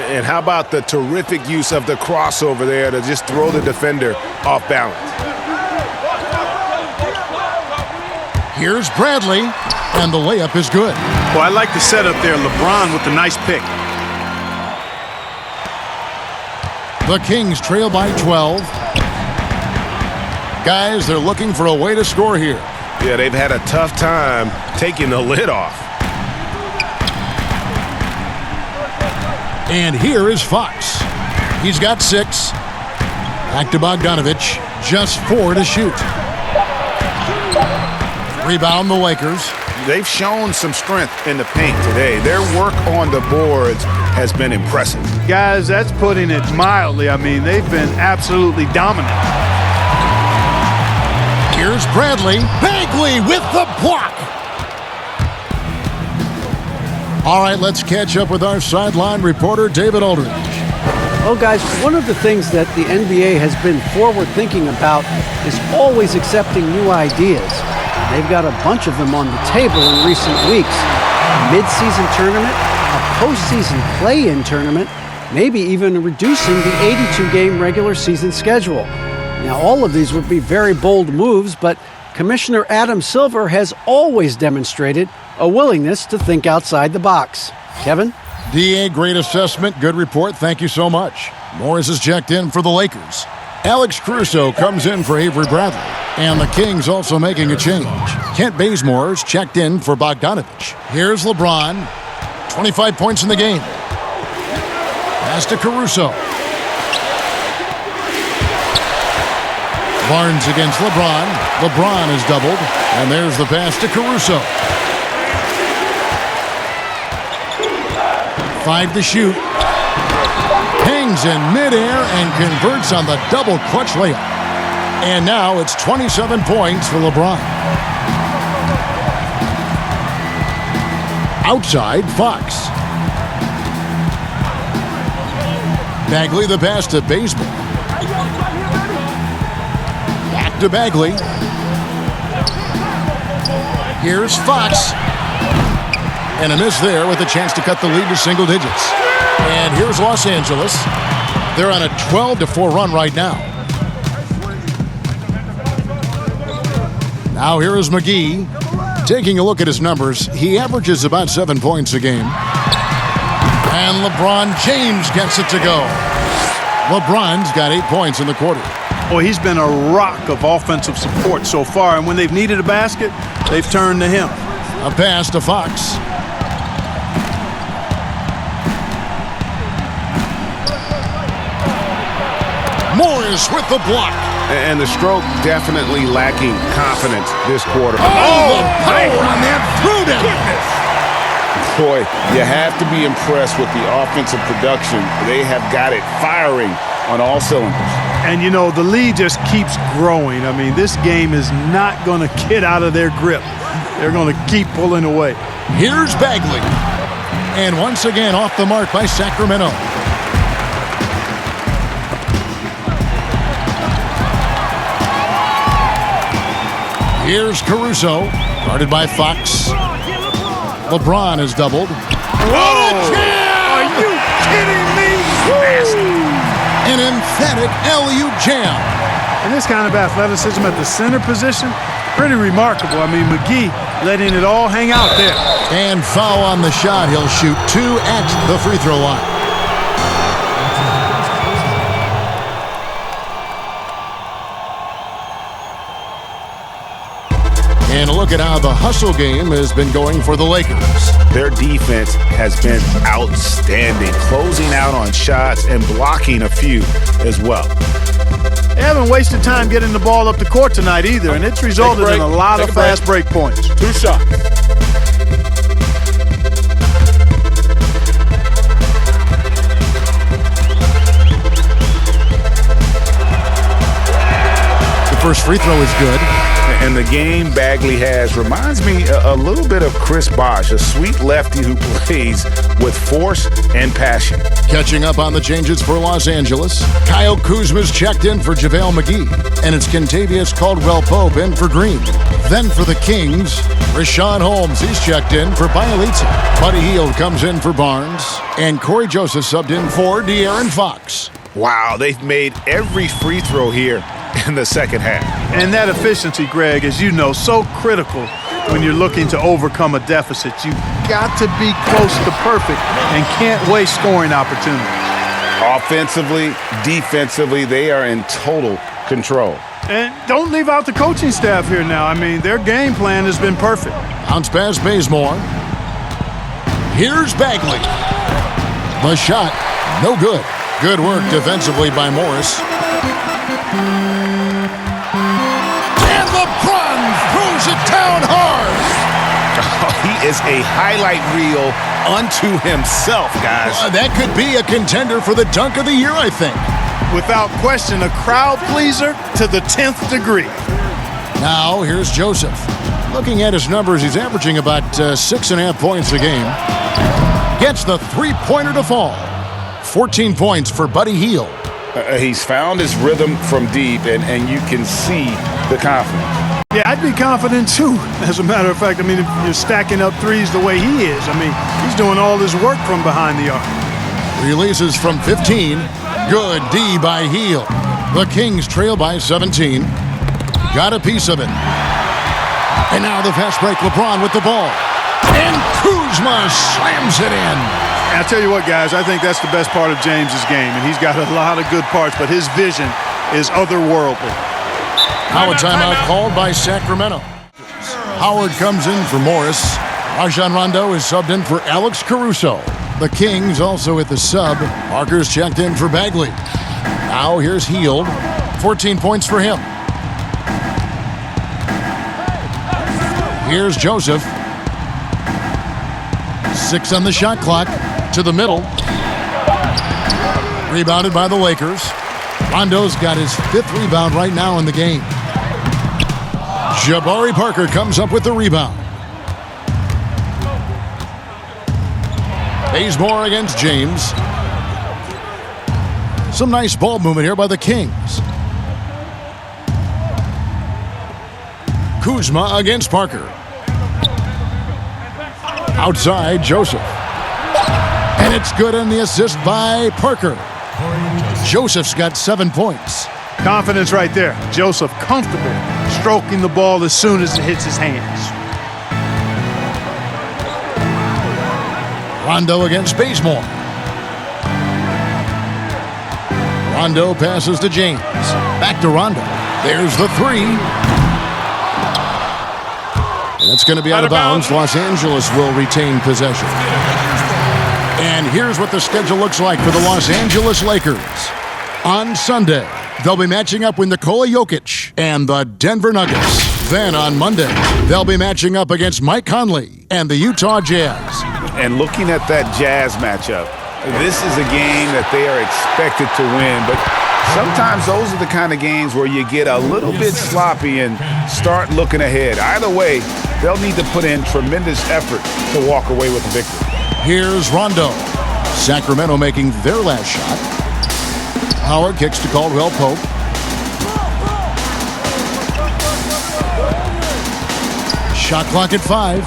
And how about the terrific use of the crossover there to just throw the defender off balance? Here's Bradley, and the layup is good. Well, I like the setup there. LeBron with the nice pick. The Kings trail by 12. Guys, they're looking for a way to score here. Yeah, they've had a tough time taking the lid off. And here is Fox. He's got 6. Back to Bogdanovich. Just 4 to shoot. Rebound the Lakers. They've shown some strength in the paint today. Their work on the boards has been impressive. Guys, that's putting it mildly. I mean, they've been absolutely dominant. Here's Bradley. Bagley with the block. All right, let's catch up with our sideline reporter, David Aldridge. Well, guys, one of the things that the NBA has been forward-thinking about is always accepting new ideas. They've got a bunch of them on the table in recent weeks. A mid-season tournament, a postseason play-in tournament, maybe even reducing the 82-game regular season schedule. Now, all of these would be very bold moves, but Commissioner Adam Silver has always demonstrated a willingness to think outside the box. Kevin? DA, great assessment, good report. Thank you so much. Morris is checked in for the Lakers. Alex Caruso comes in for Avery Bradley. And the Kings also making a change. Kent Bazemore's checked in for Bogdanovich. Here's LeBron. 25 points in the game. Pass to Caruso. Barnes against LeBron. LeBron is doubled. And there's the pass to Caruso. 5 to shoot. Hangs in midair and converts on the double clutch layup. And now it's 27 points for LeBron. Outside, Fox. Bagley the pass to Bazemore. Back to Bagley. Here's Fox. And a miss there with a chance to cut the lead to single digits. And here's Los Angeles. They're on a 12-4 run right now. Now here is McGee. Taking a look at his numbers, he averages about 7 points a game. And LeBron James gets it to go. LeBron's got 8 points in the quarter. Boy, he's been a rock of offensive support so far, and when they've needed a basket, they've turned to him. A pass to Fox. Morris with the block. And the stroke definitely lacking confidence this quarter. Oh, the power on that through down. Boy, you have to be impressed with the offensive production. They have got it firing on all cylinders. And, you know, the lead just keeps growing. I mean, this game is not going to get out of their grip. They're going to keep pulling away. Here's Bagley. And once again off the mark by Sacramento. Here's Caruso, guarded by Fox. LeBron is doubled. What a jam! Are you kidding me? An emphatic LU jam. And this kind of athleticism at the center position, pretty remarkable. I mean, McGee letting it all hang out there. And foul on the shot. He'll shoot 2 at the free throw line. And a look at how the hustle game has been going for the Lakers. Their defense has been outstanding, closing out on shots and blocking a few as well. They haven't wasted time getting the ball up the court tonight either, and it's resulted in a lot of fast break points. 2 shots. The first free throw is good. And the game Bagley has reminds me a little bit of Chris Bosh, a sweet lefty who plays with force and passion. Catching up on the changes for Los Angeles, Kyle Kuzma's checked in for JaVale McGee, and it's Kentavious Caldwell-Pope in for Green. Then for the Kings, Rashawn Holmes, he's checked in for Bielitsa. Buddy Hield comes in for Barnes, and Corey Joseph subbed in for De'Aaron Fox. Wow, they've made every free throw here in the second half. And that efficiency, Greg, as you know, so critical when you're looking to overcome a deficit. You've got to be close to perfect and can't waste scoring opportunities. Offensively, defensively, they are in total control. And don't leave out the coaching staff here now. I mean, their game plan has been perfect. Bounce pass Bazemore. Here's Bagley. The shot, no good. Good work defensively by Morris. And LeBron throws it down hard. Oh, he is a highlight reel unto himself, guys. That could be a contender for the dunk of the year, I think. Without question, a crowd pleaser to the 10th degree. Now, here's Joseph. Looking at his numbers, he's averaging about 6.5 points a game. Gets the three-pointer to fall. 14 points for Buddy Hield. He's found his rhythm from deep, and you can see the confidence. Yeah, I'd be confident too. As a matter of fact, I mean, if you're stacking up threes the way he is, I mean, he's doing all his work from behind the arc. Releases from 15. Good D by Hield. The Kings trail by 17. Got a piece of it. And now the fast break, LeBron with the ball. And Kuzma slams it in. I'll tell you what, guys, I think that's the best part of James's game, and he's got a lot of good parts, but his vision is otherworldly. Now a timeout called by Sacramento. Howard comes in for Morris. Rajon Rondo is subbed in for Alex Caruso. The Kings also at the sub. Parker's checked in for Bagley. Now here's Hield. 14 points for him. Here's Joseph. 6 on the shot clock. To the middle. Rebounded by the Lakers. Rondo's got his 5th rebound right now in the game. Jabari Parker comes up with the rebound. Bazemore against James. Some nice ball movement here by the Kings. Kuzma against Parker. Outside, Joseph. And it's good on the assist by Parker. Joseph's got 7 points. Confidence right there. Joseph comfortable stroking the ball as soon as it hits his hands. Rondo against Bazemore. Rondo passes to James. Back to Rondo. There's the three. That's going to be out of bounds. Los Angeles will retain possession. And here's what the schedule looks like for the Los Angeles Lakers. On Sunday, they'll be matching up with Nikola Jokic and the Denver Nuggets. Then on Monday, they'll be matching up against Mike Conley and the Utah Jazz. And looking at that Jazz matchup, this is a game that they are expected to win, but sometimes those are the kind of games where you get a little bit sloppy and start looking ahead. Either way, they'll need to put in tremendous effort to walk away with the victory. Here's Rondo. Sacramento making their last shot. Howard kicks to Caldwell Pope. Shot clock at 5.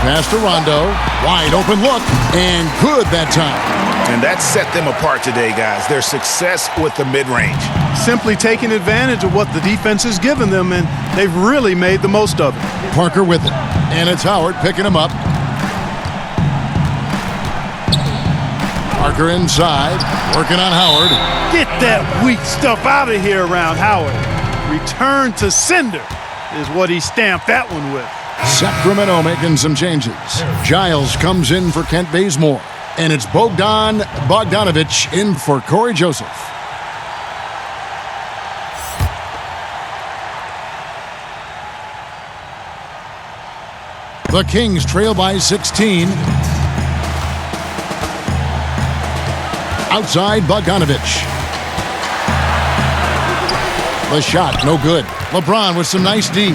Pass to Rondo. Wide open look. And good that time. And that set them apart today, guys. Their success with the mid-range. Simply taking advantage of what the defense has given them, and they've really made the most of it. Parker with it. And it's Howard picking him up. Parker inside. Working on Howard. Get that weak stuff out of here around Howard. Return to sender is what he stamped that one with. Sacramento making some changes. Giles comes in for Kent Bazemore. And it's Bogdan Bogdanovic in for Corey Joseph. The Kings trail by 16. Outside Bogdanovic. The shot, no good. LeBron with some nice D.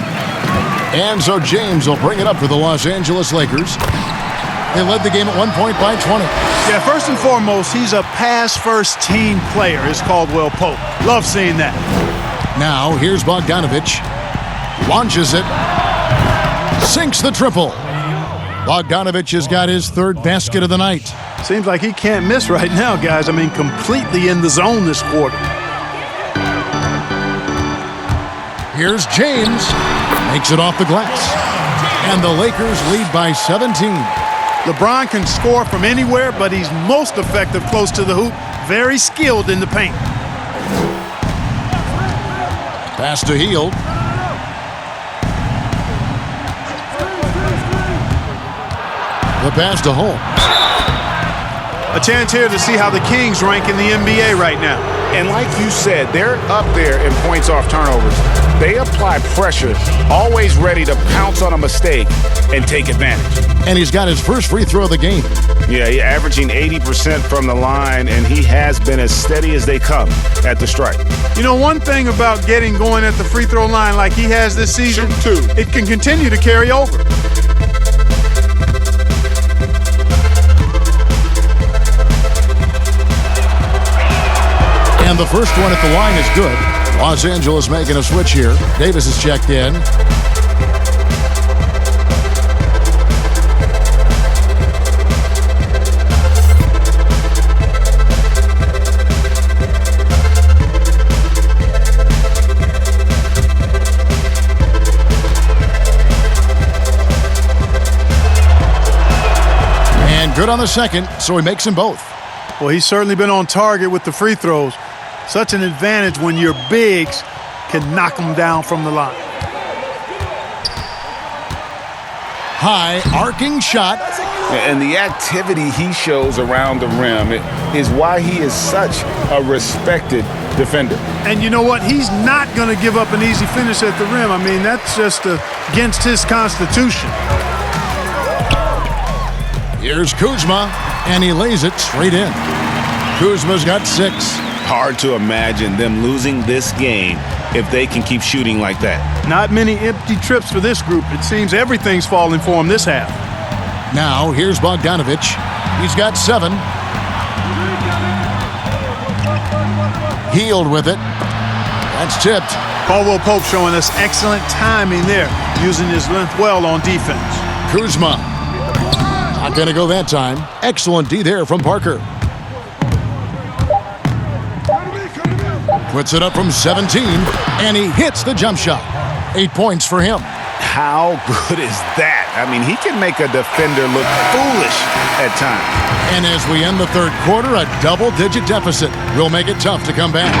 And so James will bring it up for the Los Angeles Lakers. They led the game at 1 point by 20. Yeah, first and foremost, he's a pass-first team player, is Caldwell Pope. Love seeing that. Now, here's Bogdanovic. Launches it. Sinks the triple. Bogdanovic has got his third basket of the night. Seems like he can't miss right now, guys. I mean, completely in the zone this quarter. Here's James. Makes it off the glass. And the Lakers lead by 17. LeBron can score from anywhere, but he's most effective close to the hoop. Very skilled in the paint. Pass to Hield. The pass to Holmes. A chance here to see how the Kings rank in the NBA right now. And like you said, they're up there in points off turnovers. They apply pressure, always ready to pounce on a mistake and take advantage. And he's got his first free throw of the game. Yeah, he's averaging 80% from the line, and he has been as steady as they come at the stripe. You know, one thing about getting going at the free throw line like he has this season, it can continue to carry over. And the first one at the line is good. Los Angeles making a switch here. Davis is checked in. And good on the second, so he makes them both. Well, he's certainly been on target with the free throws. Such an advantage when your bigs can knock them down from the line. High arcing shot. And the activity he shows around the rim is why he is such a respected defender. And you know what? He's not going to give up an easy finish at the rim. I mean, that's just against his constitution. Here's Kuzma, and he lays it straight in. Kuzma's got 6. Hard to imagine them losing this game if they can keep shooting like that. Not many empty trips for this group. It seems everything's falling for him this half. Now, here's Bogdanovic. He's got 7. Hield with it. That's tipped. Caldwell Pope showing us excellent timing there, using his length well on defense. Kuzma. Not going to go that time. Excellent D there from Parker. Puts it up from 17, and he hits the jump shot. 8 points for him. How good is that? I mean, he can make a defender look foolish at times. And as we end the third quarter, a double-digit deficit will make it tough to come back.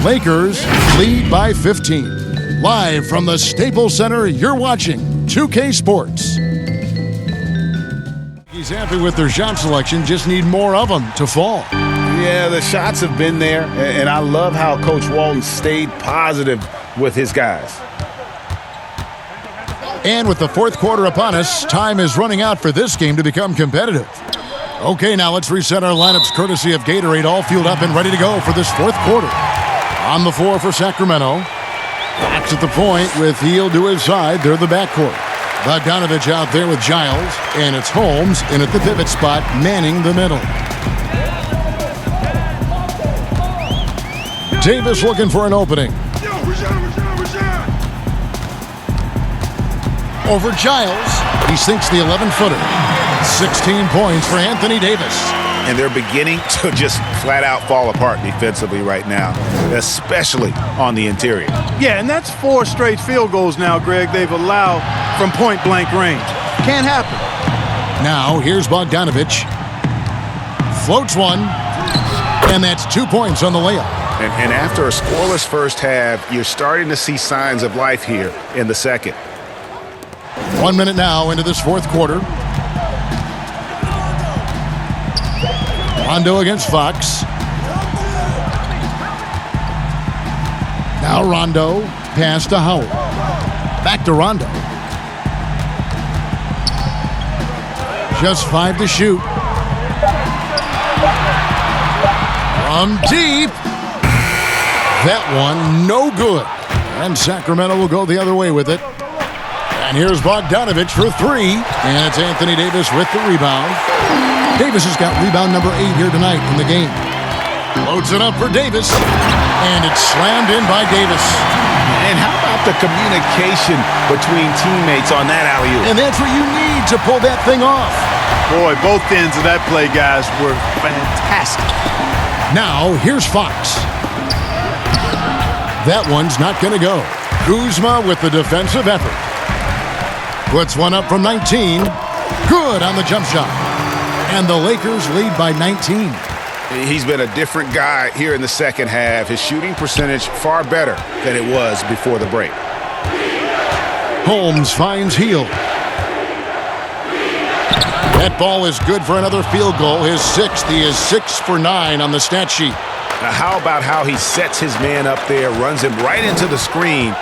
Lakers lead by 15. Live from the Staples Center, you're watching 2K Sports. He's happy with their shot selection, just need more of them to fall. Yeah, the shots have been there, and I love how Coach Walton stayed positive with his guys. And with the fourth quarter upon us, time is running out for this game to become competitive. Okay, now let's reset our lineups courtesy of Gatorade, all fueled up and ready to go for this fourth quarter. On the floor for Sacramento. Fox at the point with Hield to his side. They're the backcourt. Bogdanovich out there with Giles, and it's Holmes in at the pivot spot, manning the middle. Davis looking for an opening. Over Giles. He sinks the 11-footer. 16 points for Anthony Davis. And they're beginning to just flat out fall apart defensively right now, especially on the interior. Yeah, and that's 4 straight field goals now, Greg, they've allowed from point-blank range. Can't happen. Now, here's Bogdanovich. Floats one, and that's 2 points on the layup. And after a scoreless first half, you're starting to see signs of life here in the second. 1 minute now into this fourth quarter. Rondo against Fox. Now Rondo, pass to Howard. Back to Rondo. Just 5 to shoot. From deep. That one, no good. And Sacramento will go the other way with it. And here's Bogdanovich for 3. And it's Anthony Davis with the rebound. Davis has got rebound number 8 here tonight in the game. Loads it up for Davis. And it's slammed in by Davis. And how about the communication between teammates on that alley-oop? And that's what you need to pull that thing off. Boy, both ends of that play, guys, were fantastic. Now, here's Fox. That one's not going to go. Kuzma with the defensive effort. Puts one up from 19. Good on the jump shot. And the Lakers lead by 19. He's been a different guy here in the second half. His shooting percentage far better than it was before the break. Holmes finds Hield. That ball is good for another field goal. His 6th. He is 6 for 9 on the stat sheet. Now, how about how he sets his man up there, runs him right into the screen,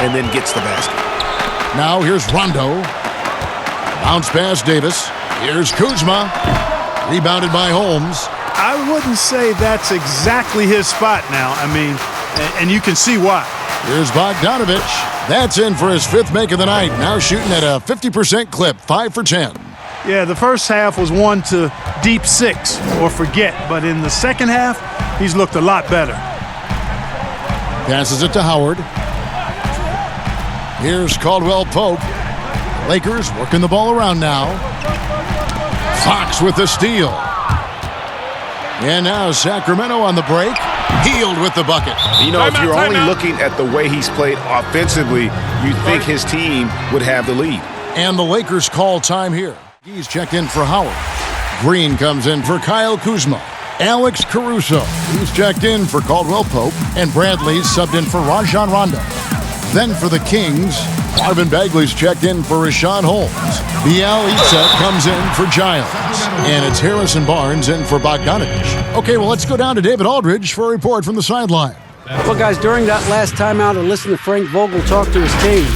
and then gets the basket. Now here's Rondo. Bounce pass Davis. Here's Kuzma. Rebounded by Holmes. I wouldn't say that's exactly his spot now. I mean, and you can see why. Here's Bogdanovich. That's in for his 5th make of the night. Now shooting at a 50% clip, 5 for 10. Yeah, the first half was 1 to deep 6 or forget. But in the second half, he's looked a lot better. Passes it to Howard. Here's Caldwell Pope. Lakers working the ball around now. Fox with the steal. And now Sacramento on the break. Hield with the bucket. You know, if you're only looking at the way he's played offensively, you'd think his team would have the lead. And the Lakers call time here. He's checked in for Howard. Green comes in for Kyle Kuzma. Alex Caruso, he's checked in for Caldwell Pope. And Bradley's subbed in for Rajon Rondo. Then for the Kings, Marvin Bagley's checked in for Rashawn Holmes. Bielitsa comes in for Giles. And it's Harrison Barnes in for Bogdanovich. Okay, well, let's go down to David Aldridge for a report from the sideline. Well, guys, during that last timeout, I listened to Frank Vogel talk to his team.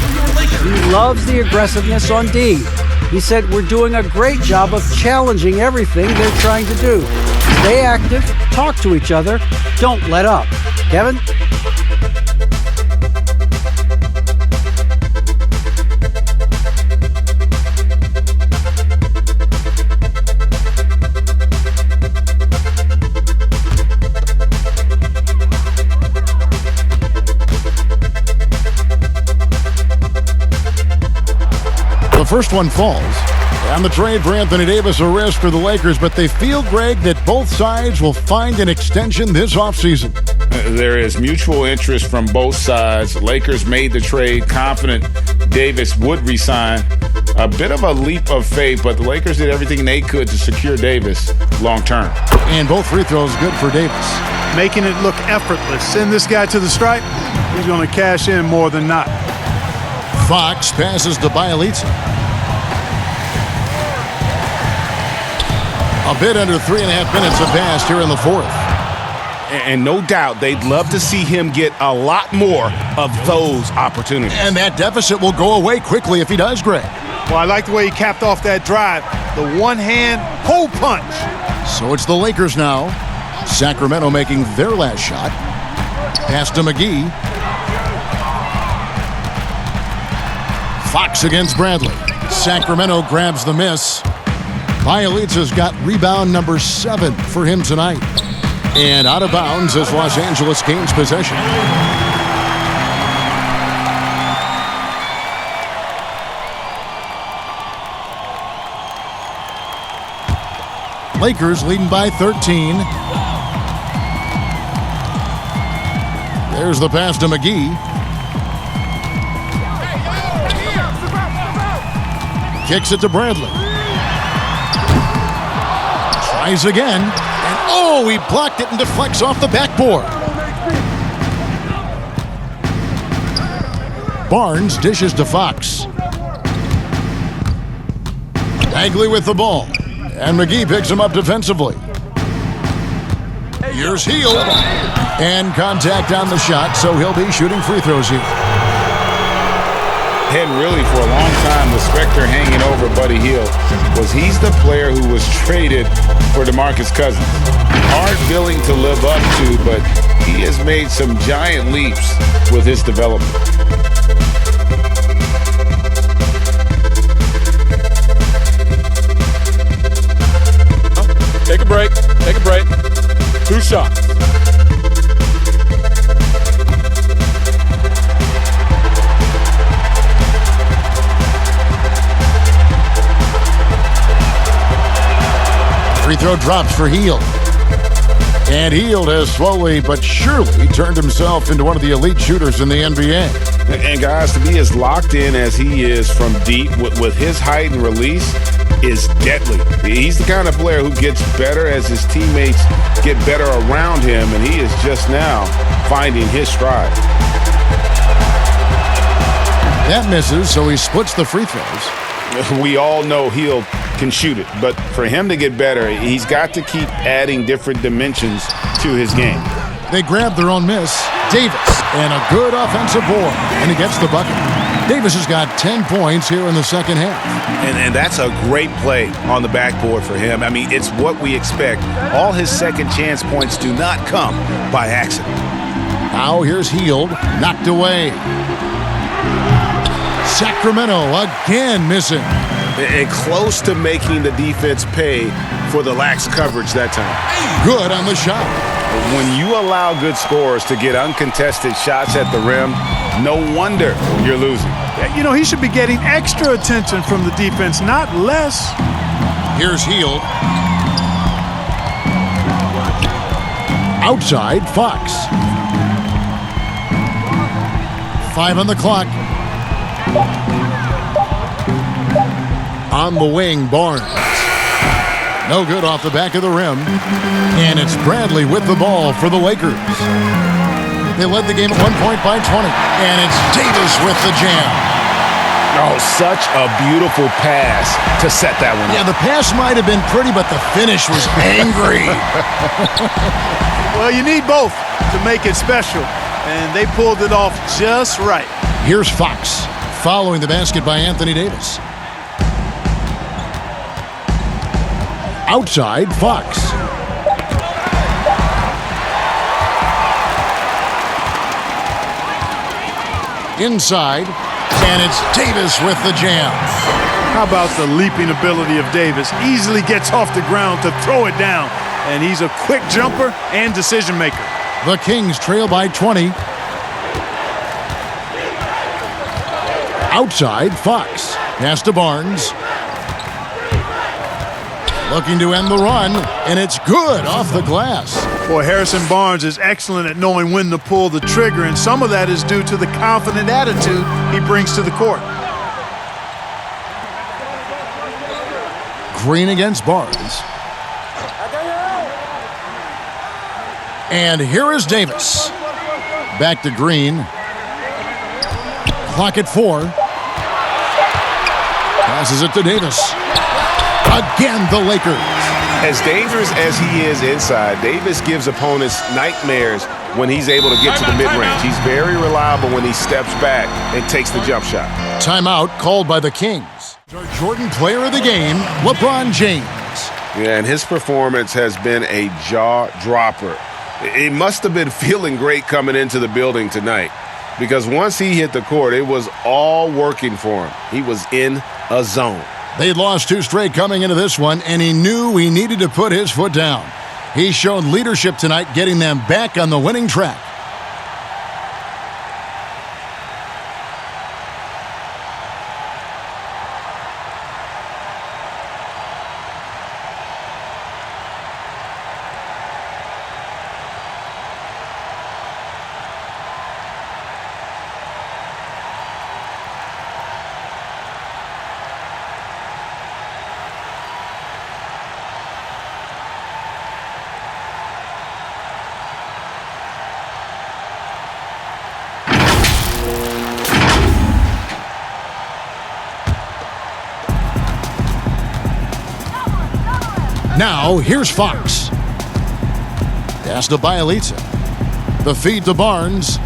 He loves the aggressiveness on D. He said, we're doing a great job of challenging everything they're trying to do. Stay active, talk to each other, don't let up. Kevin? The first one falls. And the trade for Anthony Davis, a risk for the Lakers, but they feel, Greg, that both sides will find an extension this offseason. There is mutual interest from both sides. Lakers made the trade confident Davis would resign A bit of a leap of faith, but the Lakers did everything they could to secure Davis long term. And both free throws good for Davis. Making it look effortless. Send this guy to the stripe, he's going to cash in more than not. Fox passes to Bielitsa. A bit under 3.5 minutes have passed here in the fourth. And no doubt they'd love to see him get a lot more of those opportunities. And that deficit will go away quickly if he does, Greg. Well, I like the way he capped off that drive. The one-hand hole punch. So it's the Lakers now. Sacramento making their last shot. Pass to McGee. Fox against Bradley. Sacramento grabs the miss. Bielitsa's got rebound number 7 for him tonight. And out of bounds as Los Angeles gains possession. Lakers leading by 13. There's the pass to McGee. Kicks it to Bradley. Tries again. And oh, he blocked it and deflects off the backboard. Barnes dishes to Fox. Bagley with the ball. And McGee picks him up defensively. Here's Hield. And contact on the shot, so he'll be shooting free throws here. And really, for a long time, the specter hanging over Buddy Hield was he's the player who was traded for DeMarcus Cousins. Hard billing to live up to, but he has made some giant leaps with his development. Take a break. Take a break. 2 shots. Free throw drops for Hield. And Hield has slowly but surely turned himself into one of the elite shooters in the NBA. And guys, to be as locked in as he is from deep with his height and release is deadly. He's the kind of player who gets better as his teammates get better around him, and he is just now finding his stride. That misses, so he splits the free throws. We all know Hield can shoot it, but for him to get better, he's got to keep adding different dimensions to his game. They grab their own miss. Davis, and a good offensive board, and he gets the bucket. Davis has got 10 points here in the second half. And that's a great play on the backboard for him. I mean, it's what we expect. All his second chance points do not come by accident. Now here's Hield, knocked away. Sacramento again missing. And close to making the defense pay for the lax coverage that time. Good on the shot. When you allow good scorers to get uncontested shots at the rim, no wonder you're losing. You know, he should be getting extra attention from the defense, not less. Here's Hield. Outside, Fox. 5 on the clock. On the wing, Barnes. No good off the back of the rim. And it's Bradley with the ball for the Lakers. They led the game at 1 point by 20. And it's Davis with the jam. Oh, such a beautiful pass to set that one up. Yeah, the pass might have been pretty, but the finish was angry. Well, you need both to make it special. And they pulled it off just right. Here's Fox, following the basket by Anthony Davis. Outside, Fox. Inside, and it's Davis with the jam. How about the leaping ability of Davis? Easily gets off the ground to throw it down. And he's a quick jumper and decision maker. The Kings trail by 20. Outside, Fox. Pass to Barnes. Looking to end the run, and it's good off the glass. Boy, Harrison Barnes is excellent at knowing when to pull the trigger, and some of that is due to the confident attitude he brings to the court. Green against Barnes. And here is Davis. Back to Green. Clock at 4. Passes it to Davis. Again, the Lakers. As dangerous as he is inside, Davis gives opponents nightmares when he's able to get to the mid-range. He's very reliable when he steps back and takes the jump shot. Timeout called by the Kings. Our Jordan player of the game, LeBron James. Yeah, and his performance has been a jaw-dropper. He must have been feeling great coming into the building tonight because once he hit the court, it was all working for him. He was in a zone. They'd lost 2 straight coming into this one, and he knew he needed to put his foot down. He showed leadership tonight, getting them back on the winning track. Now, here's Fox. Pass to Bielitsa. The feed to Barnes.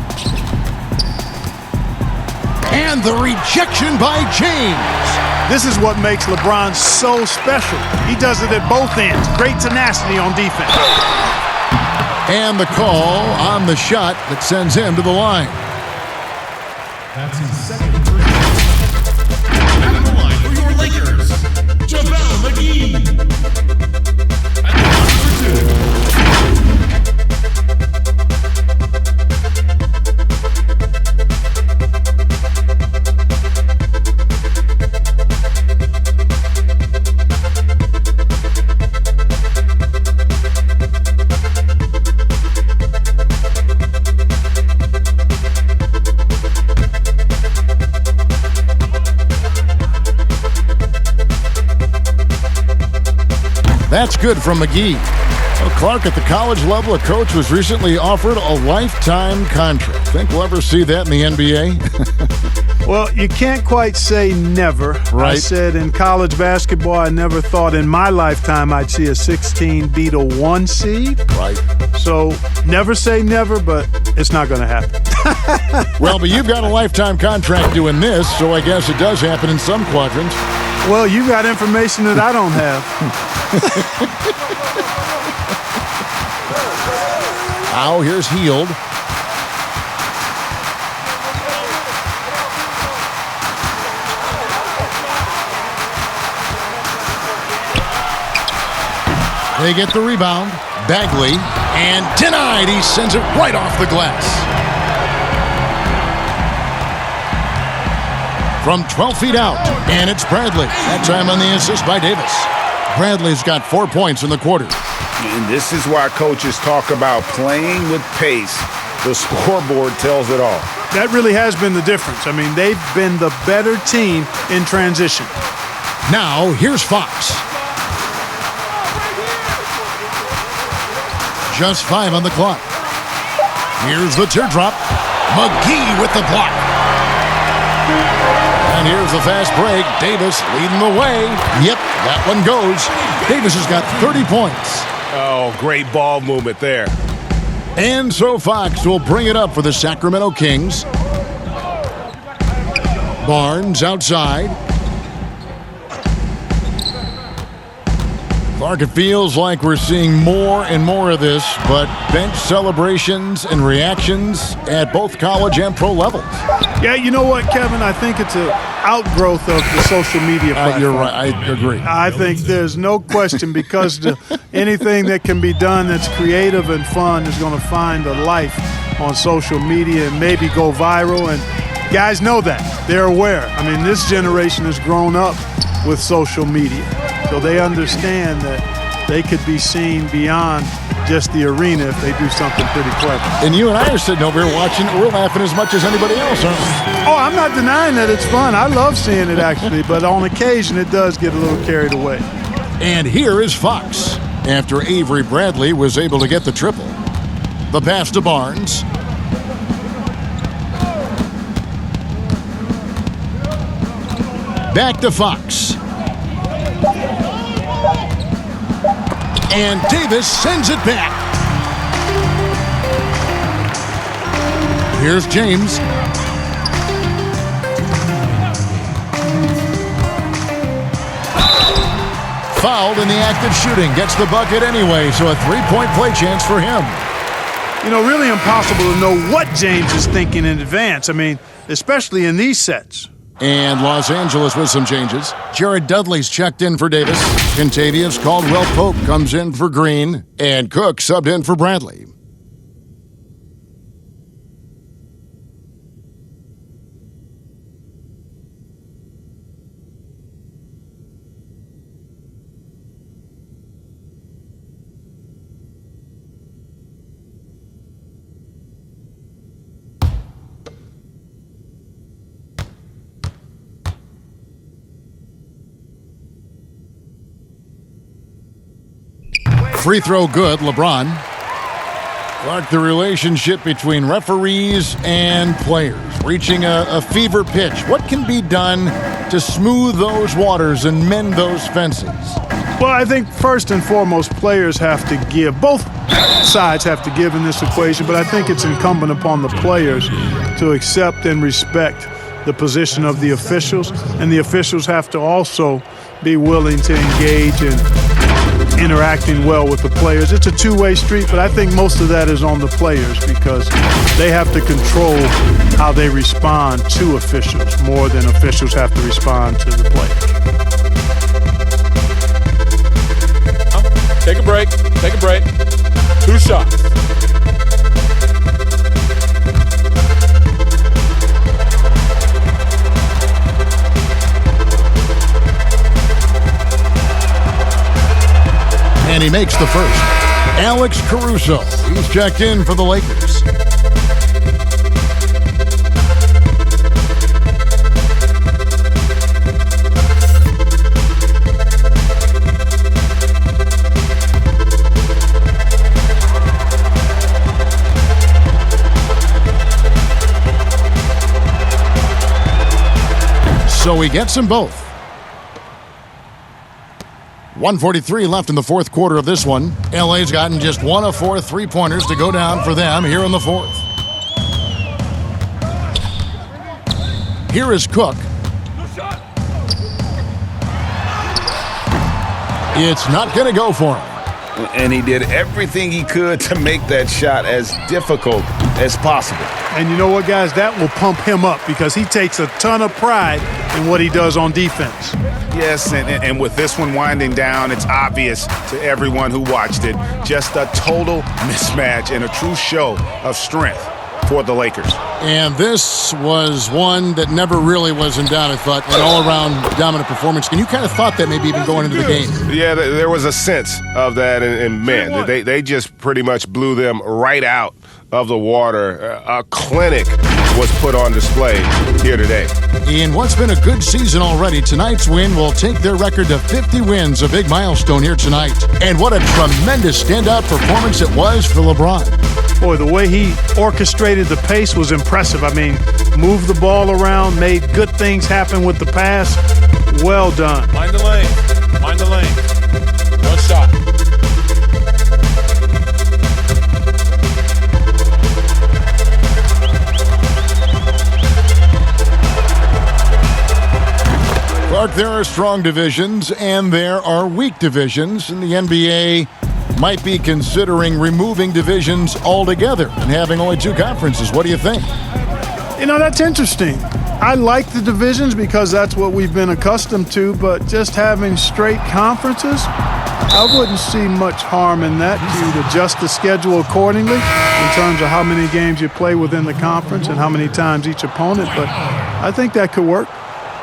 And the rejection by James. This is what makes LeBron so special. He does it at both ends. Great tenacity on defense. And the call on the shot that sends him to the line. That's his second first. Out of the line for your Lakers, JaVale McGee. That's good from McGee. Well, Clark, at the college level, a coach was recently offered a lifetime contract. Think we'll ever see that in the NBA? Well, you can't quite say never. Right. I said in college basketball, I never thought in my lifetime I'd see a 16 beat a 1 seed. Right. So never say never, but it's not going to happen. Well, but you've got a lifetime contract doing this, so I guess it does happen in some quadrants. Well, you got information that I don't have. Now here's Hield. They get the rebound. Bagley, and denied. He sends it right off the glass. From 12 feet out, and it's Bradley. That time on the assist by Davis. Bradley's got 4 points in the quarter. And this is why coaches talk about playing with pace. The scoreboard tells it all. That really has been the difference. I mean, they've been the better team in transition. Now, here's Fox. Just 5 on the clock. Here's the teardrop. McGee with the block. And here's the fast break. Davis leading the way. Yep, that one goes. Davis has got 30 points. Oh, great ball movement there. And so Fox will bring it up for the Sacramento Kings. Barnes outside. Clark, it feels like we're seeing more and more of this, but bench celebrations and reactions at both college and pro levels. Yeah, you know what, Kevin? I think it's an outgrowth of the social media platform. You're right. I agree. I think there's no question because anything that can be done that's creative and fun is going to find a life on social media and maybe go viral. And guys know that. They're aware. I mean, this generation has grown up with social media. So they understand that they could be seen beyond just the arena if they do something pretty clever. And you and I are sitting over here watching. We're laughing as much as anybody else, aren't we? Oh, I'm not denying that it's fun. I love seeing it, actually. But on occasion, it does get a little carried away. And here is Fox, after Avery Bradley was able to get the triple. The pass to Barnes. Back to Fox. And Davis sends it back. Here's James. Fouled in the act of shooting. Gets the bucket anyway, so a three-point play chance for him. You know, really impossible to know what James is thinking in advance. I mean, especially in these sets. And Los Angeles with some changes. Jared Dudley's checked in for Davis. Contavious Caldwell-Pope comes in for Green. And Cook subbed in for Bradley. Free throw good, LeBron. Like the relationship between referees and players, reaching a fever pitch. What can be done to smooth those waters and mend those fences? Well, I think first and foremost, players have to give. Both sides have to give in this equation, but I think it's incumbent upon the players to accept and respect the position of the officials, and the officials have to also be willing to engage in interacting well with the players. It's a two-way street, but I think most of that is on the players because they have to control how they respond to officials more than officials have to respond to the players. Take a break. Take a break. 2 shots. And he makes the first. Alex Caruso, he's checked in for the Lakers. So he gets them both. 1:43 left in the fourth quarter of this one. LA's gotten just 1 of 4 three-pointers to go down for them here in the fourth. Here is Cook. It's not going to go for him. And he did everything he could to make that shot as difficult as possible. And you know what, guys? That will pump him up because he takes a ton of pride in what he does on defense. Yes, and with this one winding down, it's obvious to everyone who watched it. Just a total mismatch and a true show of strength for the Lakers. And this was one that never really was in doubt, I thought, an all-around dominant performance. And you kind of thought that maybe even going into the game. Yeah, there was a sense of that, and man, they just pretty much blew them right out of the water. A clinic was put on display here today. In what's been a good season already, tonight's win will take their record to 50 wins, a big milestone here tonight. And what a tremendous standout performance it was for LeBron. Boy, the way he orchestrated the pace was impressive. I mean, moved the ball around, made good things happen with the pass. Well done. Mind the lane. Mind the lane. 1 shot. Clark, there are strong divisions and there are weak divisions, and the NBA might be considering removing divisions altogether and having only 2 conferences. What do you think? You know, that's interesting. I like the divisions because that's what we've been accustomed to, but just having straight conferences, I wouldn't see much harm in that. You'd adjust the schedule accordingly in terms of how many games you play within the conference and how many times each opponent, but I think that could work.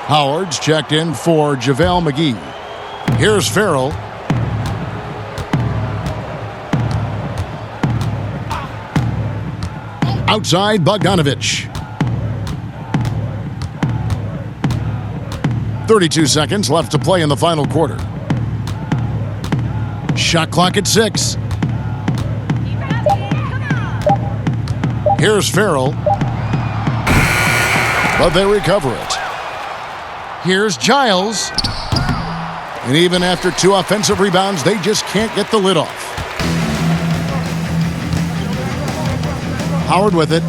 Howard's checked in for JaVale McGee. Here's Farrell. Outside, Bogdanovich. 32 seconds left to play in the final quarter. Shot clock at 6. Here's Farrell. But they recover it. Here's Giles. And even after 2 offensive rebounds, they just can't get the lid off. Howard with it.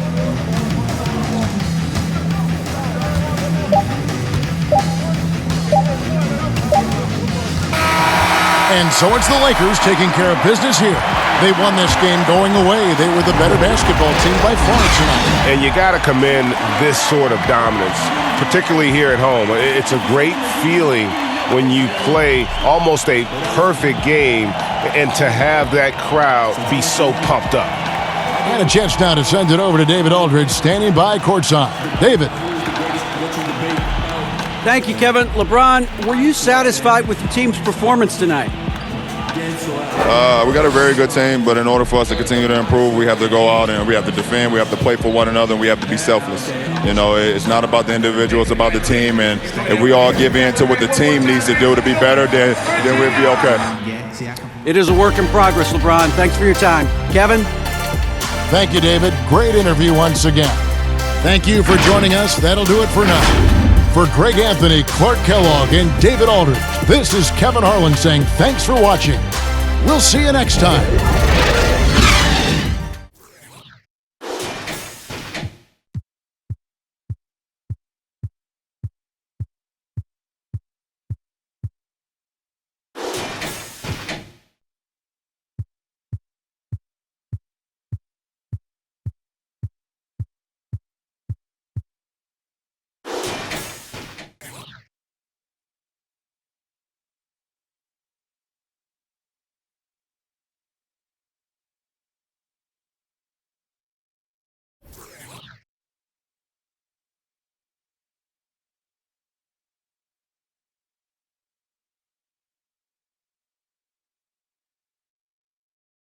And so it's the Lakers taking care of business here. They won this game going away. They were the better basketball team by far tonight. And you got to commend this sort of dominance, particularly here at home. It's a great feeling when you play almost a perfect game and to have that crowd be so pumped up. And a chance now to send it over to David Aldridge, standing by courtside. David. Thank you, Kevin. LeBron, were you satisfied with the team's performance tonight? We got a very good team, but in order for us to continue to improve, we have to go out and we have to defend, we have to play for one another, and we have to be selfless. You know, it's not about the individual, it's about the team, and if we all give in to what the team needs to do to be better, then we'll be okay. It is a work in progress, LeBron. Thanks for your time. Kevin? Thank you, David. Great interview once again. Thank you for joining us. That'll do it for now. For Greg Anthony, Clark Kellogg, and David Aldridge, this is Kevin Harlan saying thanks for watching. We'll see you next time.